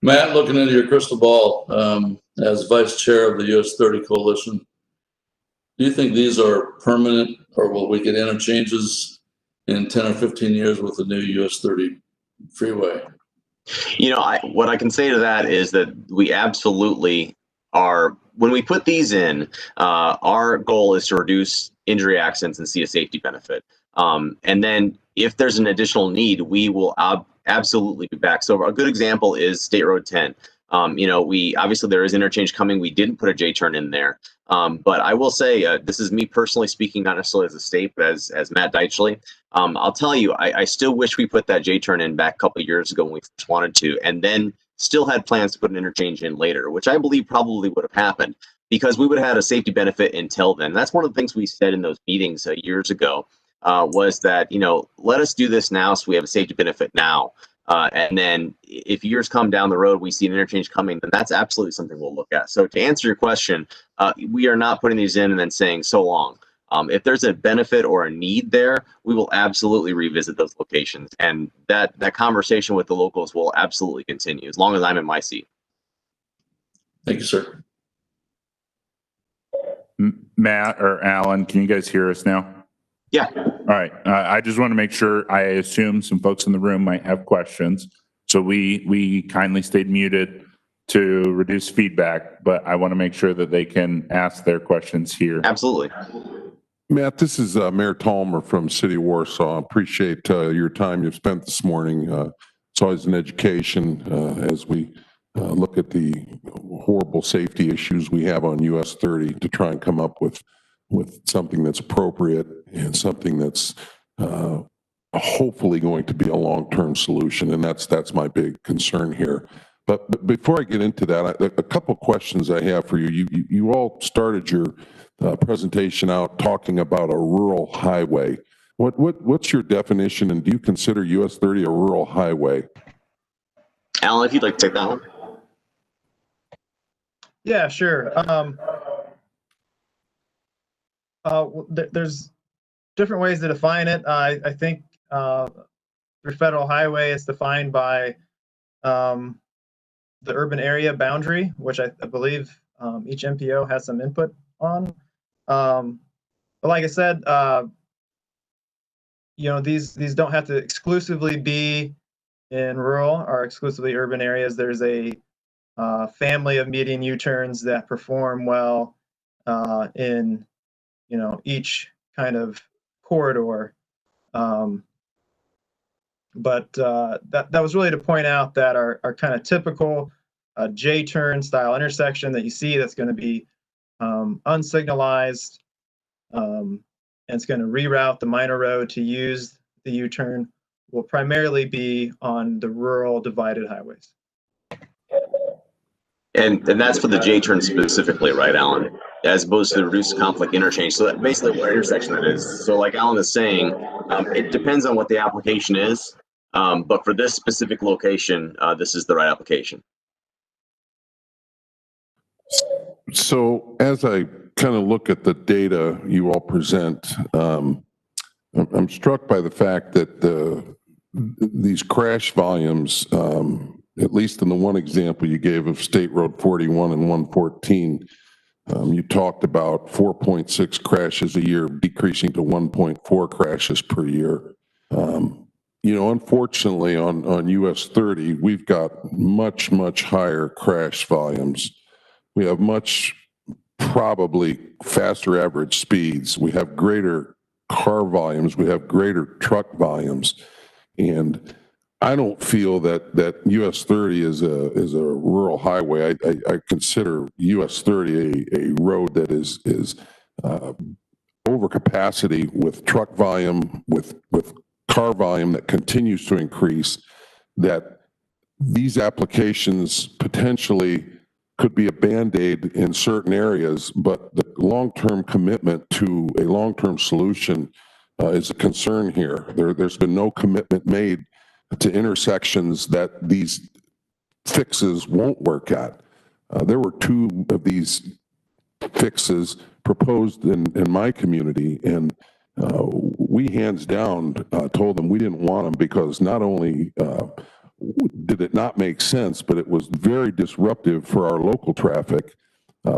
Matt, looking into your crystal ball, as vice chair of the US 30 Coalition, do you think these are permanent, or will we get interchanges in 10 or 15 years with the new US 30 freeway? You know, what I can say to that is that we absolutely are. When we put these in, our goal is to reduce injury accidents and see a safety benefit. And then if there's an additional need, we will absolutely be back. So a good example is State Road 10. You know, obviously there is interchange coming. We didn't put a J-turn in there. But I will say, this is me personally speaking, not necessarily as a state, but as Matt Deitchley. I'll tell you, I still wish we put that J-turn in back a couple of years ago when we first wanted to, and then still had plans to put an interchange in later, which I believe probably would have happened because we would have had a safety benefit until then. That's one of the things we said in those meetings years ago, was that, you know, let us do this now so we have a safety benefit now. And then if years come down the road, we see an interchange coming, then that's absolutely something we'll look at. So to answer your question, we are not putting these in and then saying so long. If there's a benefit or a need there, we will absolutely revisit those locations. And that conversation with the locals will absolutely continue as long as I'm in my seat. Thank you, sir. Matt or Alan, can you guys hear us now? Yeah. All right. I just want to make sure. I assume some folks in the room might have questions. So we kindly stayed muted to reduce feedback, but I want to make sure that they can ask their questions here. Absolutely. Matt, this is Mayor Tallmer from City of Warsaw. I appreciate your time you've spent this morning. It's always an education as we look at the horrible safety issues we have on US 30 to try and come up with something that's appropriate and something that's hopefully going to be a long-term solution. And that's my big concern here. But before I get into that, a couple of questions I have for you. You all started your presentation out talking about a rural highway. What's your definition, and do you consider US 30 a rural highway? Alan, if you'd like to take that one. Yeah, sure. There's different ways to define it. I think for federal highway, it's defined by the urban area boundary, which I believe each MPO has some input on. But like I said, you know, these don't have to exclusively be in rural or exclusively urban areas. There's a family of median U-turns that perform well in, you know, each kind of corridor. But that was really to point out that our kind of typical J-turn style intersection that you see that's going to be unsignalized, and it's going to reroute the minor road to use the U-turn, will primarily be on the rural divided highways. And that's for the J-turn specifically, right, Alan? As opposed to the reduced conflict interchange. So that basically what intersection that is. So like Alan is saying, it depends on what the application is. But for this specific location, this is the right application. So as I kind of look at the data you all present, I'm struck by the fact that these crash volumes, at least in the one example you gave of State Road 41 and 114, you talked about 4.6 crashes a year decreasing to 1.4 crashes per year. You know, unfortunately on US 30, we've got much, much higher crash volumes. We have much probably faster average speeds. We have greater car volumes. We have greater truck volumes. And I don't feel that US 30 is a rural highway. I consider US 30 a road that is over capacity with truck volume, with car volume that continues to increase, that these applications potentially could be a Band-Aid in certain areas, but the long-term commitment to a long-term solution is a concern here. There's been no commitment made to intersections that these fixes won't work at. There were 2 of these fixes proposed in my community, and we hands down told them we didn't want them because not only did it not make sense, but it was very disruptive for our local traffic.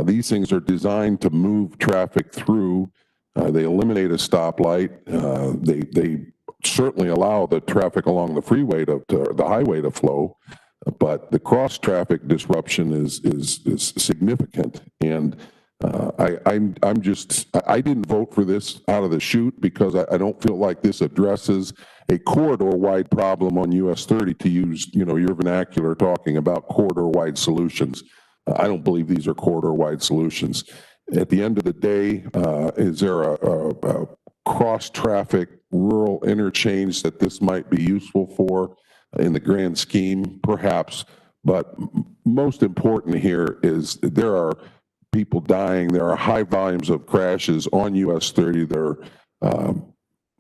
These things are designed to move traffic through. They eliminate a stoplight. They certainly allow the traffic along the freeway to the highway to flow, but the cross traffic disruption is significant. And I didn't vote for this out of the chute because I don't feel like this addresses a corridor-wide problem on US 30, to use, you know, your vernacular talking about corridor-wide solutions. I don't believe these are corridor-wide solutions. At the end of the day, is there a cross-traffic rural interchange that this might be useful for in the grand scheme? Perhaps. But most important here is there are people dying. There are high volumes of crashes on US 30. They're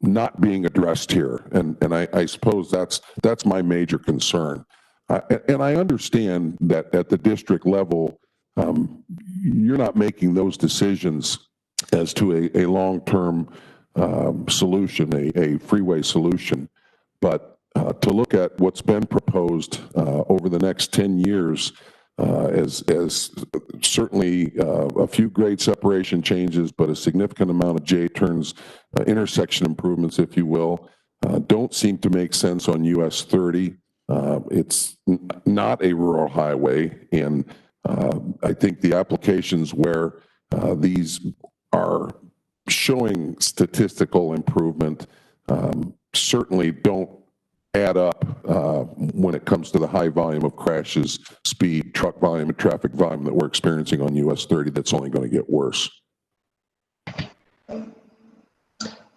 not being addressed here. And I suppose that's my major concern. And I understand that at the district level, you're not making those decisions as to a long-term solution, a freeway solution. But to look at what's been proposed over the next 10 years as certainly a few grade separation changes, but a significant amount of J-turns, intersection improvements, if you will, don't seem to make sense on US 30. It's not a rural highway, and I think the applications where these are showing statistical improvement certainly don't add up when it comes to the high volume of crashes, speed, truck volume, and traffic volume that we're experiencing on US 30. That's only going to get worse.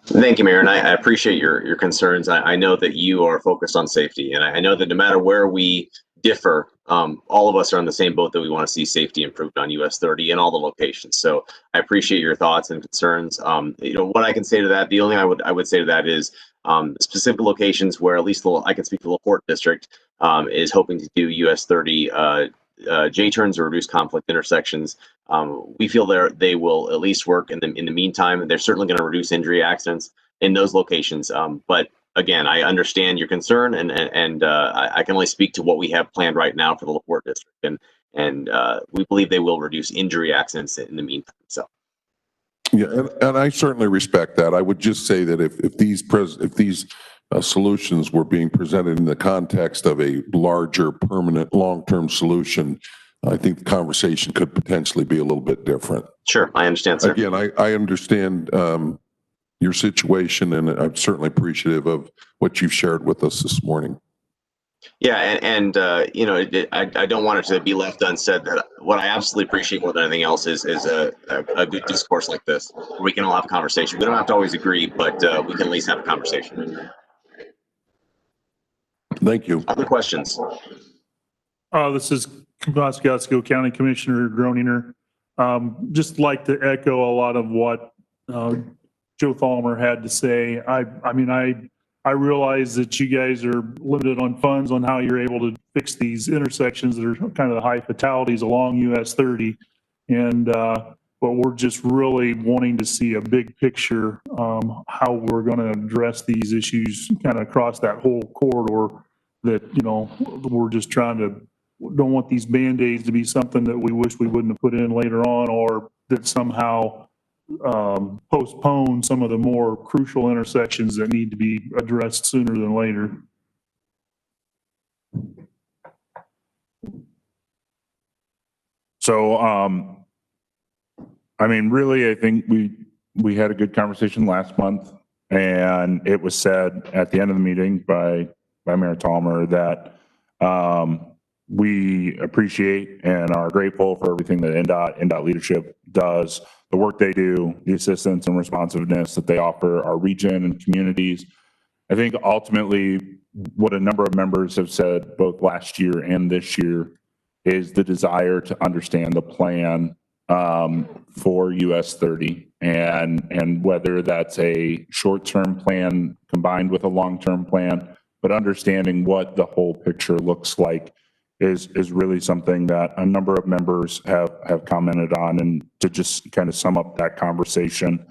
Thank you, Mayor, and I appreciate your concerns. I know that you are focused on safety, and I know that no matter where we differ, all of us are on the same boat that we want to see safety improved on US 30 in all the locations. So I appreciate your thoughts and concerns. You know, what I can say to that, the only thing I would say to that is specific locations where at least I can speak to the LaPorte district is hoping to do US 30 J-turns or reduce conflict intersections. We feel they will at least work in the meantime. They're certainly going to reduce injury accidents in those locations. But again, I understand your concern, and I can only speak to what we have planned right now for the LaPorte district, and we believe they will reduce injury accidents in the meantime. So. Yeah, and I certainly respect that. I would just say that if these solutions were being presented in the context of a larger, permanent, long-term solution, I think the conversation could potentially be a little bit different. Sure, I understand, sir. Again, I understand your situation, and I'm certainly appreciative of what you've shared with us this morning. Yeah, and you know, I don't want it to be left unsaid that what I absolutely appreciate more than anything else is a good discourse like this, where we can all have a conversation. We don't have to always agree, but we can at least have a conversation. Thank you. Other questions? This is Oscogo County Commissioner Groninger. Just like to echo a lot of what Joe Thalmer had to say. I mean, I realize that you guys are limited on funds on how you're able to fix these intersections that are kind of the high fatalities along US 30. And, but we're just really wanting to see a big picture, how we're going to address these issues kind of across that whole corridor that, you know, we're just trying to, don't want these Band-Aids to be something that we wish we wouldn't have put in later on, or that somehow postpone some of the more crucial intersections that need to be addressed sooner than later. So, I mean, really, I think we had a good conversation last month, and it was said at the end of the meeting by Mayor Tallmer that we appreciate and are grateful for everything that NDOT leadership does, the work they do, the assistance and responsiveness that they offer our region and communities. I think ultimately what a number of members have said both last year and this year is the desire to understand the plan for US 30 and whether that's a short-term plan combined with a long-term plan, but understanding what the whole picture looks like is really something that a number of members have commented on. And to just kind of sum up that conversation,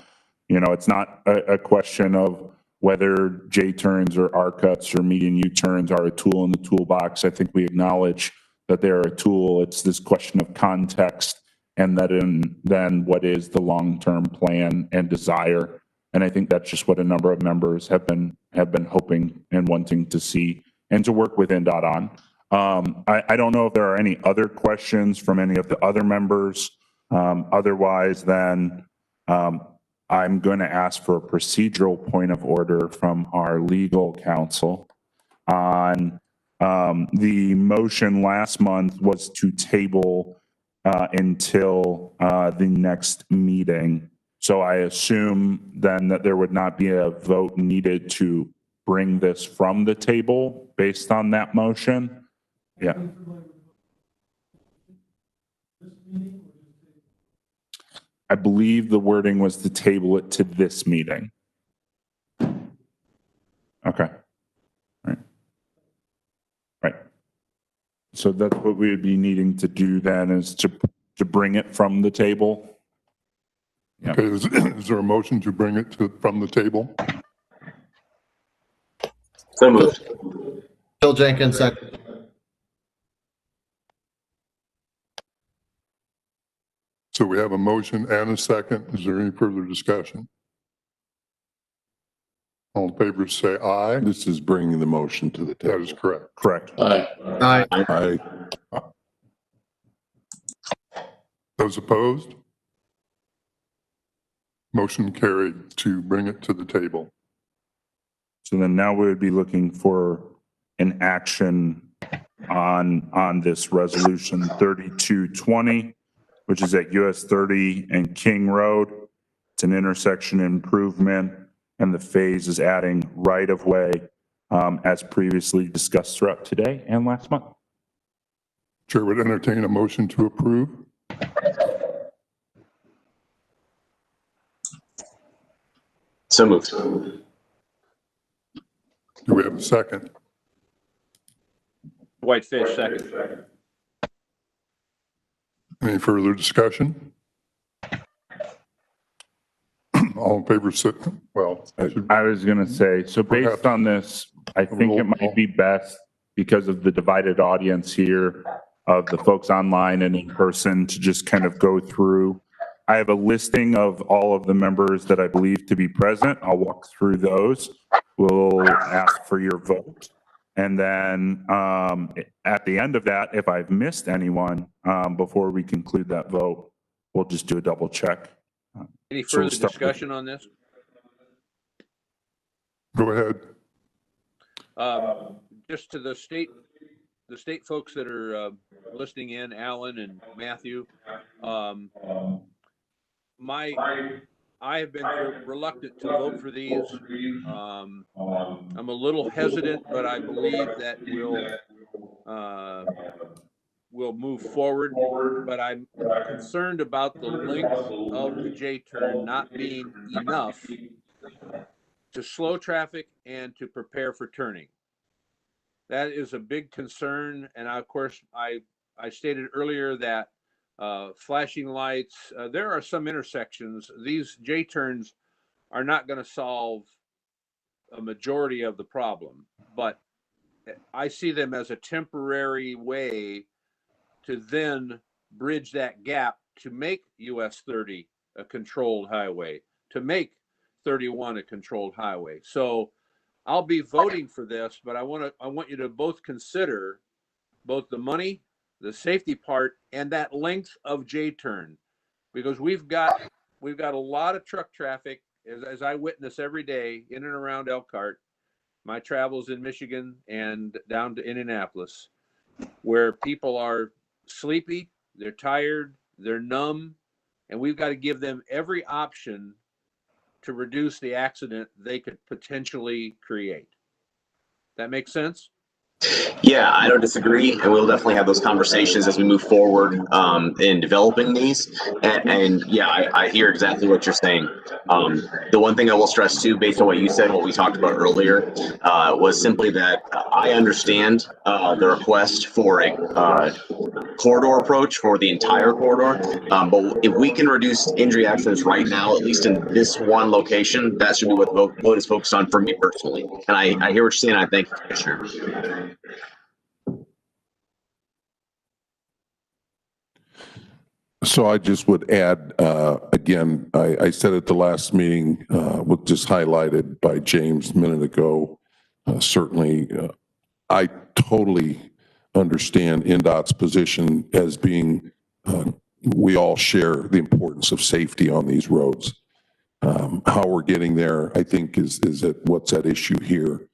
you know, it's not a question of whether J-turns or R-cuts or median U-turns are a tool in the toolbox. I think we acknowledge that they're a tool. It's this question of context and then what is the long-term plan and desire. And I think that's just what a number of members have been hoping and wanting to see and to work with NDOT on. I don't know if there are any other questions from any of the other members. Otherwise, then I'm going to ask for a procedural point of order from our legal counsel on the motion last month was to table until the next meeting. So I assume then that there would not be a vote needed to bring this from the table based on that motion. Yeah. I believe the wording was to table it to this meeting. Okay. Right. So that's what we would be needing to do then, is to bring it from the table. Yeah. Okay, is there a motion to bring it from the table? So moved. Phil Jenkins, second. So we have a motion and a second. Is there any further discussion? All in favor say aye. This is bringing the motion to the table. That is correct. Correct. Aye. Aye. Aye. Those opposed? Motion carried to bring it to the table. So then now we would be looking for an action on this resolution 3220, which is at US 30 and King Road. It's an intersection improvement, and the phase is adding right of way as previously discussed throughout today and last month. Chair would entertain a motion to approve. So moved. Do we have a second? Whitefish, second. Any further discussion? All in favor say, well, I was going to say, so based on this, I think it might be best, because of the divided audience here of the folks online and in person, to just kind of go through. I have a listing of all of the members that I believe to be present. I'll walk through those. We'll ask for your vote. And then at the end of that, if I've missed anyone before we conclude that vote, we'll just do a double check. Any further discussion on this? go ahead. Just to the state folks that are listening in, Alan and Matthew, I have been reluctant to vote for these. I'm a little hesitant, but I believe that we'll move forward. But I'm concerned about the length of the J-turn not being enough to slow traffic and to prepare for turning. That is a big concern. And of course, I stated earlier that flashing lights. There are some intersections. These J-turns are not going to solve a majority of the problem, but I see them as a temporary way to then bridge that gap to make US 30 a controlled highway, to make 31 a controlled highway. So I'll be voting for this, but I want you to both consider both the money, the safety part, and that length of J-turn, because we've got a lot of truck traffic, as I witness every day in and around Elkhart, my travels in Michigan and down to Indianapolis, where people are sleepy, they're tired, they're numb, and we've got to give them every option to reduce the accident they could potentially create. That makes sense? Yeah, I don't disagree, and we'll definitely have those conversations as we move forward in developing these. And yeah, I hear exactly what you're saying. The one thing I will stress too, based on what you said, what we talked about earlier, was simply that I understand the request for a corridor approach for the entire corridor. But if we can reduce injury accidents right now, at least in this one location, that should be what the vote is focused on for me personally. And I hear what you're saying. I thank you, Commissioner. So I just would add, again, I said at the last meeting, was just highlighted by James a minute ago. Certainly, I totally understand NDOT's position as being, we all share the importance of safety on these roads. How we're getting there, I think, is what's at issue here.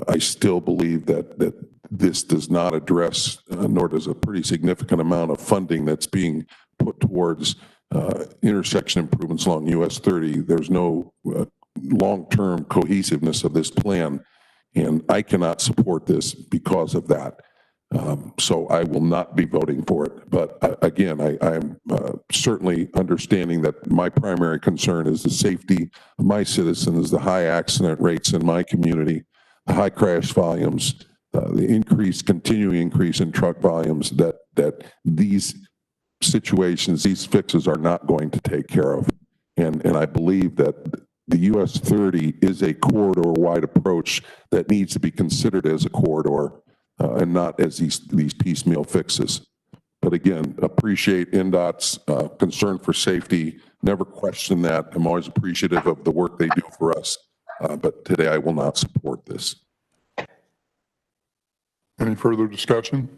I still believe that this does not address, nor does a pretty significant amount of funding that's being put towards intersection improvements along US 30. There's no long-term cohesiveness of this plan, and I cannot support this because of that. So I will not be voting for it. But again, I'm certainly understanding that my primary concern is the safety of my citizens, the high accident rates in my community, the high crash volumes, the continuing increase in truck volumes that these situations, these fixes are not going to take care of. And I believe that the US 30 is a corridor-wide approach that needs to be considered as a corridor and not as these piecemeal fixes. But again, appreciate NDOT's concern for safety. Never question that. I'm always appreciative of the work they do for us. But today I will not support this. Any further discussion?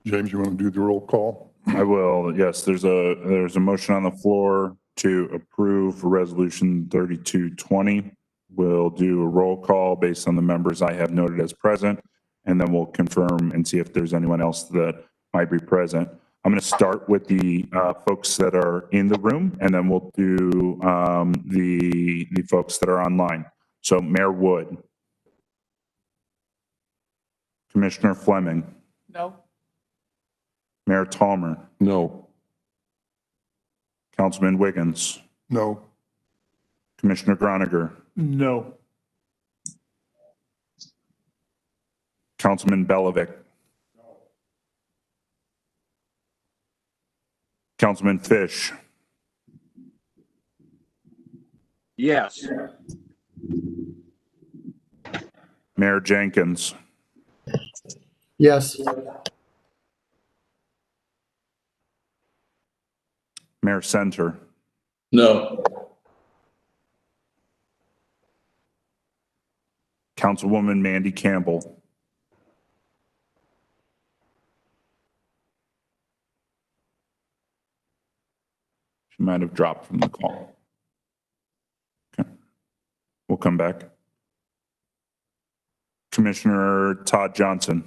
James, you want to do the roll call? I will. Yes, there's a motion on the floor to approve Resolution 3220. We'll do a roll call based on the members I have noted as present, and then we'll confirm and see if there's anyone else that might be present. I'm going to start with the folks that are in the room, and then we'll do the folks that are online. So Mayor Wood. Commissioner Fleming. No. Mayor Tallmer. No. Councilman Wiggins. No. Commissioner Groniger. No. Councilman Belovic. Councilman Fish. Yes. Mayor Jenkins. Yes. Mayor Center. No. Councilwoman Mandy Campbell. She might have dropped from the call. Okay. We'll come back. Commissioner Todd Johnson.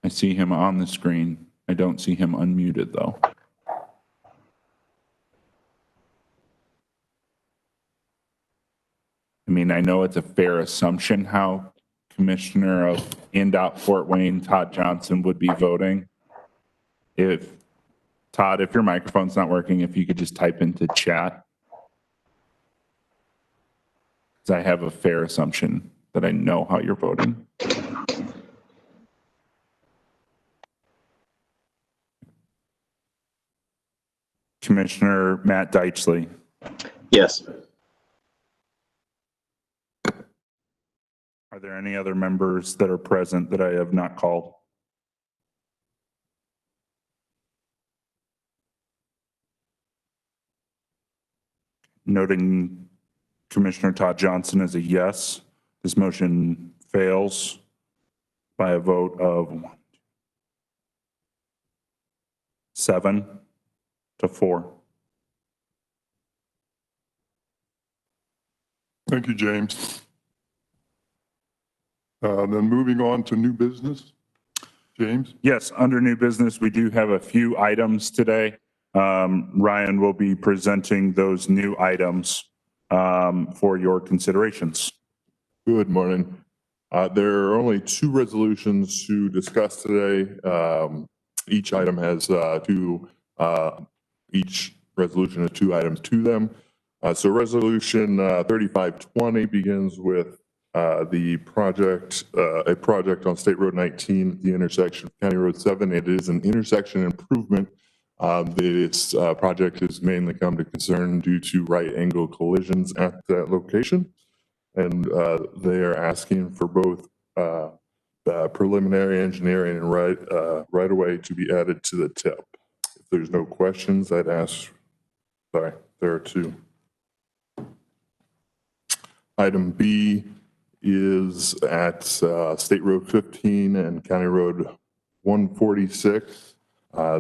I see him on the screen. I don't see him unmuted though. I mean, I know it's a fair assumption how Commissioner of NDOT Fort Wayne, Todd Johnson, would be voting. If, Todd, if your microphone's not working, if you could just type into chat. because I have a fair assumption that I know how you're voting. Commissioner Matt Deitchley. Yes. Are there any other members that are present that I have not called? Noting Commissioner Todd Johnson as a yes, this motion fails by a vote of 7-4. Thank you, James. Then moving on to new business. James? Yes, under new business, we do have a few items today. Ryan will be presenting those new items for your considerations. Good morning. There are only two resolutions to discuss today. Each item has each resolution has two items to them. So resolution 3520 begins with a project on State Road 19, the intersection of County Road 7. It is an intersection improvement. This project has mainly come to concern due to right angle collisions at that location. And they are asking for both preliminary engineering and right of way to be added to the tip. If there's no questions, I'd ask, sorry, there are two. Item B is at State Road 15 and County Road 146.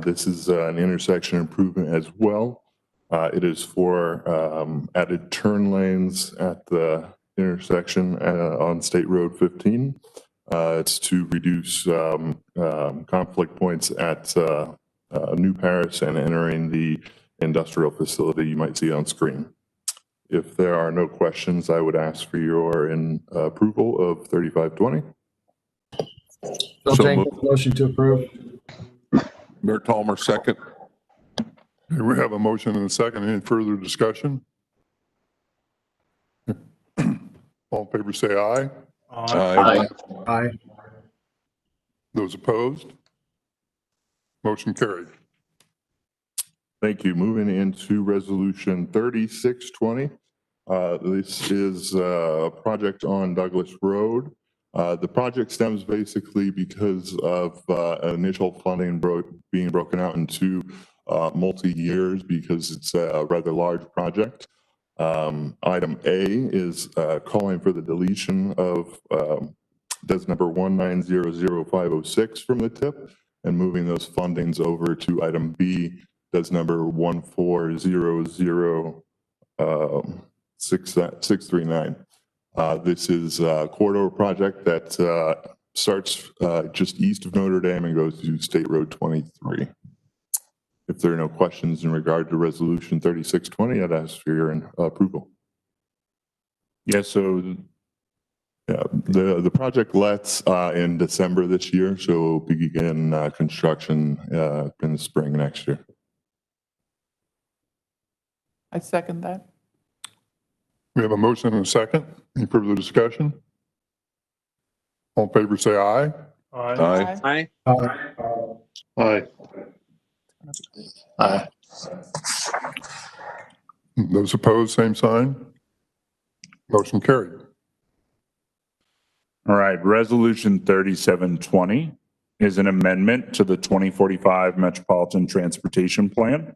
This is an intersection improvement as well. It is for added turn lanes at the intersection on State Road 15. It's to reduce conflict points at New Paris and entering the industrial facility you might see on screen. If there are no questions, I would ask for your approval of 3520. Bill Jenkins, motion to approve. Mayor Tolmer, second. Okay, we have a motion and a second. Any further discussion? All in favor say aye. Aye. Aye. Those opposed? Motion carried. Thank you. Moving into resolution 3620. This is a project on Douglas Road. The project stems basically because of initial funding being broken out into multi-years because it's a rather large project. Item A is calling for the deletion of DES number 1900506 from the TIP and moving those fundings over to item B, DES number 1400639. This is a corridor project that starts just east of Notre Dame and goes to State Road 23. If there are no questions in regard to resolution 3620, I'd ask for your approval. Yes, so yeah, the project lets in December this year, so we'll begin construction in the spring next year. I second that. We have a motion and a second. Any further discussion? All in favor say aye. Aye. Aye. Aye. Those opposed, same sign. Motion carried. all right, resolution 3720 is an amendment to the 2045 Metropolitan Transportation Plan.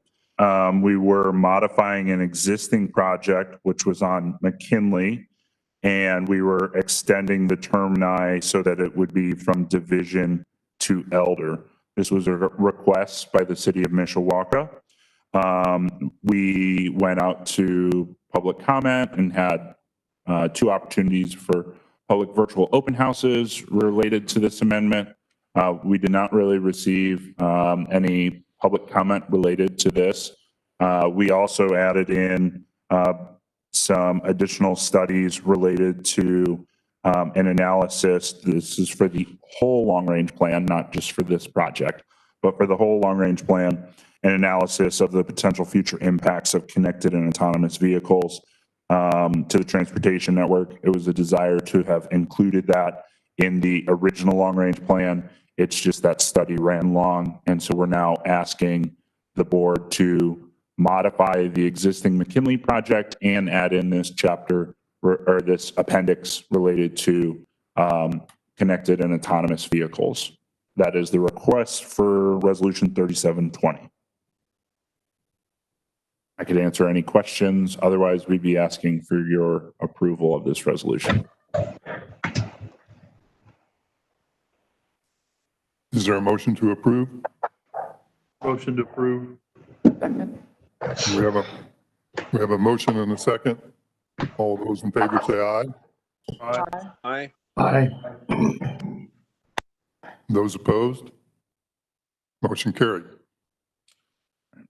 We were modifying an existing project, which was on McKinley, and we were extending the termini so that it would be from Division to Elder. This was a request by the city of Mishawaka. We went out to public comment and had two opportunities for public virtual open houses related to this amendment. We did not really receive any public comment related to this. We also added in some additional studies related to an analysis. This is for the whole long-range plan, not just for this project, but for the whole long-range plan, an analysis of the potential future impacts of connected and autonomous vehicles to the transportation network. It was a desire to have included that in the original long-range plan. It's just that study ran long, and so we're now asking the board to modify the existing McKinley project and add in this chapter or this appendix related to connected and autonomous vehicles. That is the request for Resolution 3720. I could answer any questions. Otherwise, we'd be asking for your approval of this resolution. Is there a motion to approve? Motion to approve. Second. We have a motion and a second. All those in favor say aye. Aye. Aye. Aye. Those opposed? Motion carried.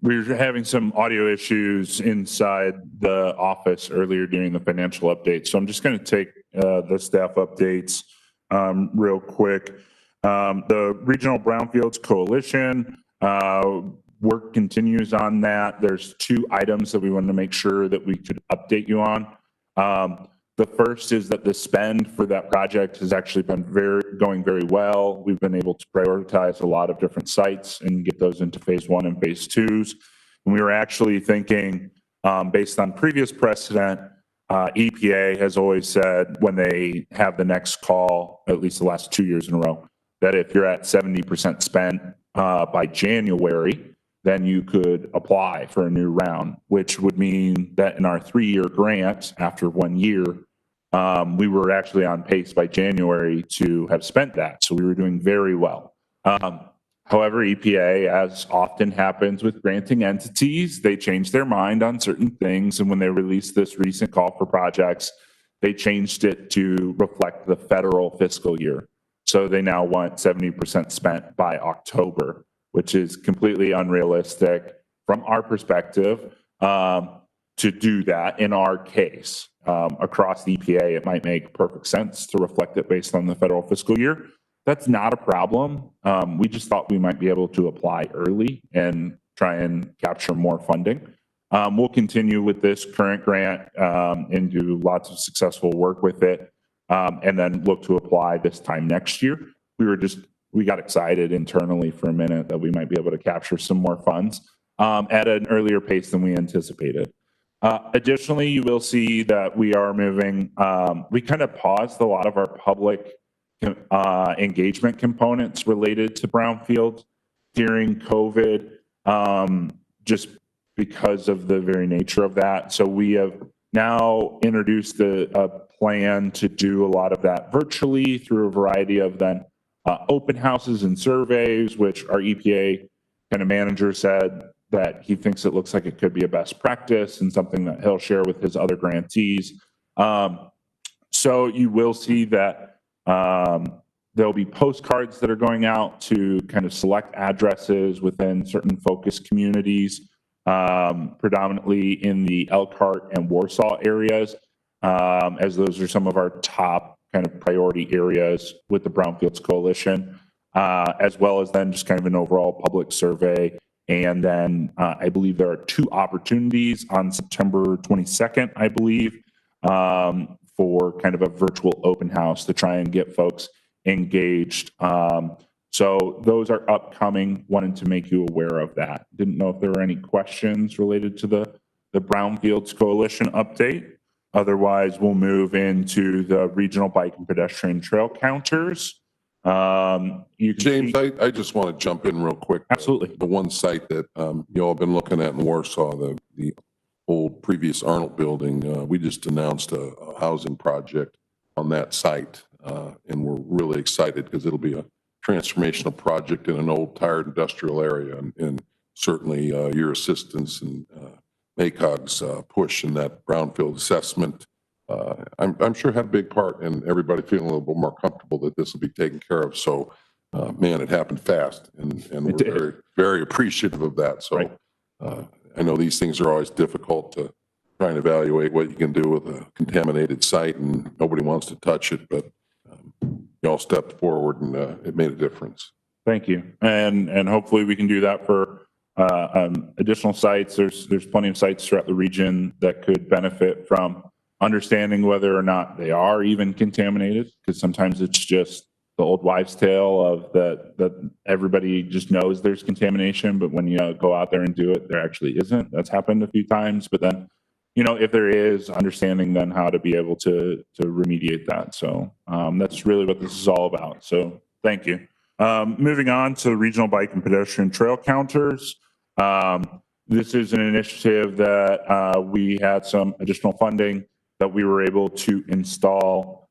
We were having some audio issues inside the office earlier during the financial update. So I'm just going to take the staff updates real quick. The Regional Brownfields Coalition, work continues on that. There's 2 items that we wanted to make sure that we could update you on. The first is that the spend for that project has actually been going very well. We've been able to prioritize a lot of different sites and get those into phase 1 and phase 2s. And we were actually thinking, based on previous precedent, EPA has always said when they have the next call, at least the last 2 years in a row, that if you're at 70% spent by January, then you could apply for a new round, which would mean that in our 3-year grant, after 1 year, we were actually on pace by January to have spent that. So we were doing very well. However, EPA, as often happens with granting entities, they changed their mind on certain things. And when they released this recent call for projects, they changed it to reflect the federal fiscal year. So they now want 70% spent by October, which is completely unrealistic from our perspective to do that in our case. Across the EPA, it might make perfect sense to reflect it based on the federal fiscal year. That's not a problem. We just thought we might be able to apply early and try and capture more funding. We'll continue with this current grant and do lots of successful work with it, and then look to apply this time next year. We got excited internally for a minute that we might be able to capture some more funds at an earlier pace than we anticipated. Additionally, you will see that we are moving, we kind of paused a lot of our public engagement components related to brownfield during COVID, just because of the very nature of that. So we have now introduced a plan to do a lot of that virtually through a variety of then open houses and surveys, which our EPA kind of manager said that he thinks it looks like it could be a best practice and something that he'll share with his other grantees. So you will see that there'll be postcards that are going out to kind of select addresses within certain focus communities, predominantly in the Elkhart and Warsaw areas, as those are some of our top kind of priority areas with the Brownfields Coalition, as well as then just kind of an overall public survey. And then I believe there are 2 opportunities on September 22nd, I believe, for kind of a virtual open house to try and get folks engaged. So those are upcoming. Wanted to make you aware of that. Didn't know if there were any questions related to the Brownfields Coalition update. Otherwise, we'll move into the regional bike and pedestrian trail counters. James, I just want to jump in real quick. Absolutely. The one site that you all have been looking at in Warsaw, the old previous Arnold building, we just announced a housing project on that site, and we're really excited because it'll be a transformational project in an old tired industrial area, and certainly your assistance and MACOG's push in that brownfield assessment, I'm sure had a big part in everybody feeling a little bit more comfortable that this will be taken care of. So, man, it happened fast, and we're very, very appreciative of that. So, right. I know these things are always difficult to try and evaluate what you can do with a contaminated site, and nobody wants to touch it, but you all stepped forward, and it made a difference. Thank you, and hopefully we can do that for additional sites. There's plenty of sites throughout the region that could benefit from understanding whether or not they are even contaminated, because sometimes it's just the old wives' tale of that everybody just knows there's contamination, but when you go out there and do it, there actually isn't. That's happened a few times, but then, if there is, understanding then how to be able to remediate that. So that's really what this is all about. So thank you. Moving on to regional bike and pedestrian trail counters. This is an initiative that we had some additional funding that we were able to install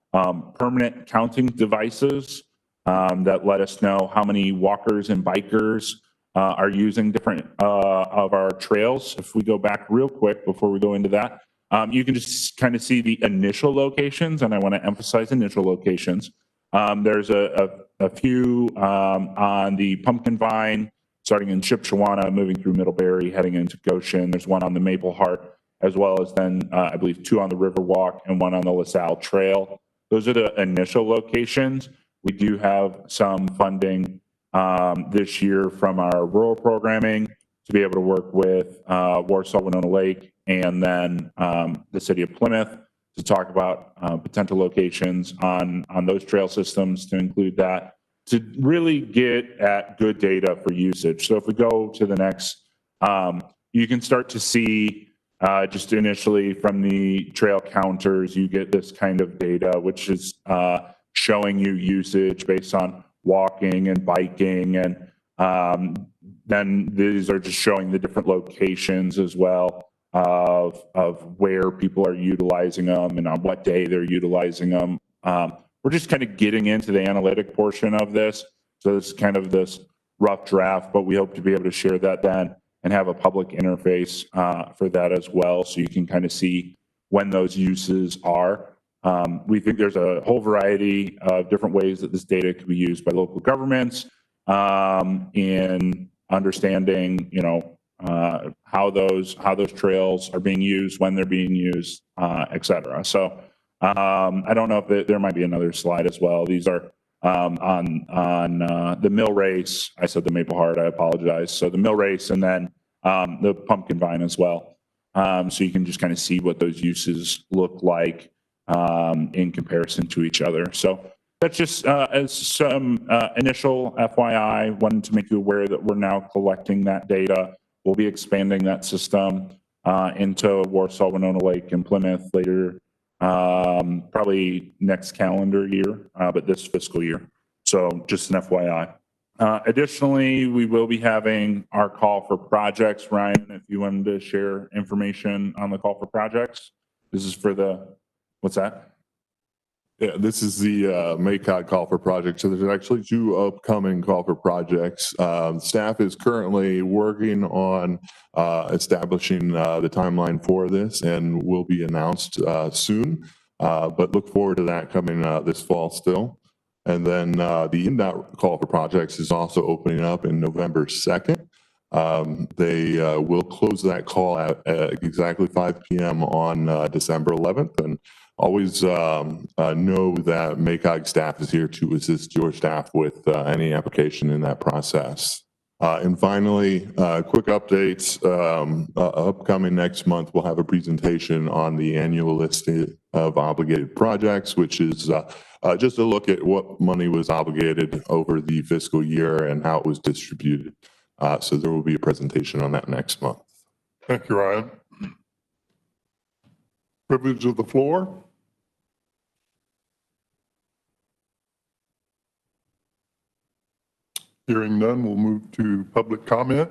permanent counting devices that let us know how many walkers and bikers are using different of our trails. If we go back real quick before we go into that, you can just kind of see the initial locations, and I want to emphasize initial locations. There's a few on the Pumpkin Vine, starting in Shipshewana, moving through Middlebury, heading into Goshen. There's one on the Maple Heart, as well as then I believe 2 on the Riverwalk and 1 on the LaSalle Trail. Those are the initial locations. We do have some funding this year from our rural programming to be able to work with Warsaw, Winona Lake, and then the city of Plymouth to talk about potential locations on those trail systems, to include that, to really get at good data for usage. So if we go to the next, you can start to see just initially from the trail counters, you get this kind of data, which is showing you usage based on walking and biking. And then these are just showing the different locations as well of where people are utilizing them and on what day they're utilizing them. We're just kind of getting into the analytic portion of this. So this is kind of this rough draft, but we hope to be able to share that then and have a public interface for that as well, so you can kind of see when those uses are. We think there's a whole variety of different ways that this data could be used by local governments in understanding, how those trails are being used, when they're being used, et cetera. So I don't know if there might be another slide as well. These are on the mill race. I said the Maple Heart, I apologize. So the mill race, and then the Pumpkin Vine as well. So you can just kind of see what those uses look like in comparison to each other. So that's just as some initial FYI. Wanted to make you aware that we're now collecting that data. We'll be expanding that system into Warsaw, Winona Lake, and Plymouth later, probably next calendar year, but this fiscal year. So just an FYI. Additionally, we will be having our call for projects. Ryan, if you wanted to share information on the call for projects. This is for the, what's that? Yeah, this is the MACOG call for projects. So there's actually 2 upcoming call for projects. Staff is currently working on establishing the timeline for this, and will be announced soon. But look forward to that coming this fall still. And then the INDOT call for projects is also opening up in November 2nd. They will close that call at exactly 5 p.m. on December 11th. And always know that MACOG staff is here to assist your staff with any application in that process. And finally, quick updates. Upcoming next month, we'll have a presentation on the annual list of obligated projects, which is just a look at what money was obligated over the fiscal year and how it was distributed. So there will be a presentation on that next month. Thank you, Ryan. Privilege of the floor. Hearing none, we'll move to public comment.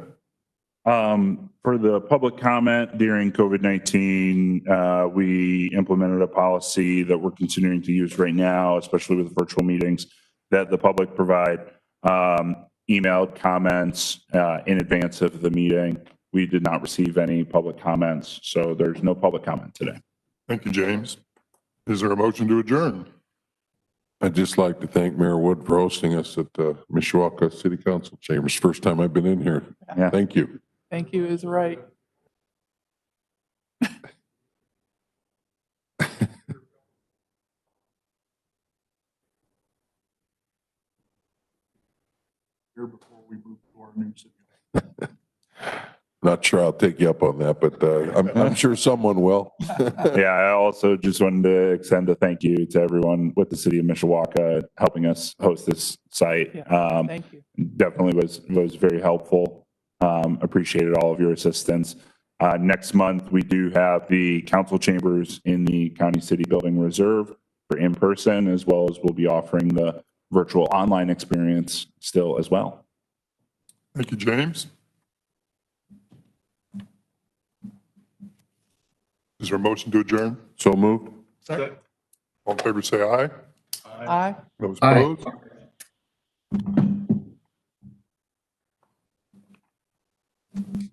For the public comment during COVID-19, we implemented a policy that we're continuing to use right now, especially with virtual meetings, that the public provide emailed comments in advance of the meeting. We did not receive any public comments, so there's no public comment today. Thank you, James. Is there a motion to adjourn? I'd just like to thank Mayor Wood for hosting us at the Mishawaka City Council Chambers. First time I've been in here. Yeah. Thank you. Thank you is right. Here before we move to our new city. Not sure I'll take you up on that, but I'm sure someone will. Yeah, I also just wanted to extend a thank you to everyone with the city of Mishawaka helping us host this site. Thank you. Definitely was very helpful. Appreciated all of your assistance. Next month, we do have the council chambers in the County City Building Reserve for in-person, as well as we'll be offering the virtual online experience still as well. Thank you, James. Is there a motion to adjourn? So moved. Second. All in favor, say aye. Aye. Those Aye. opposed?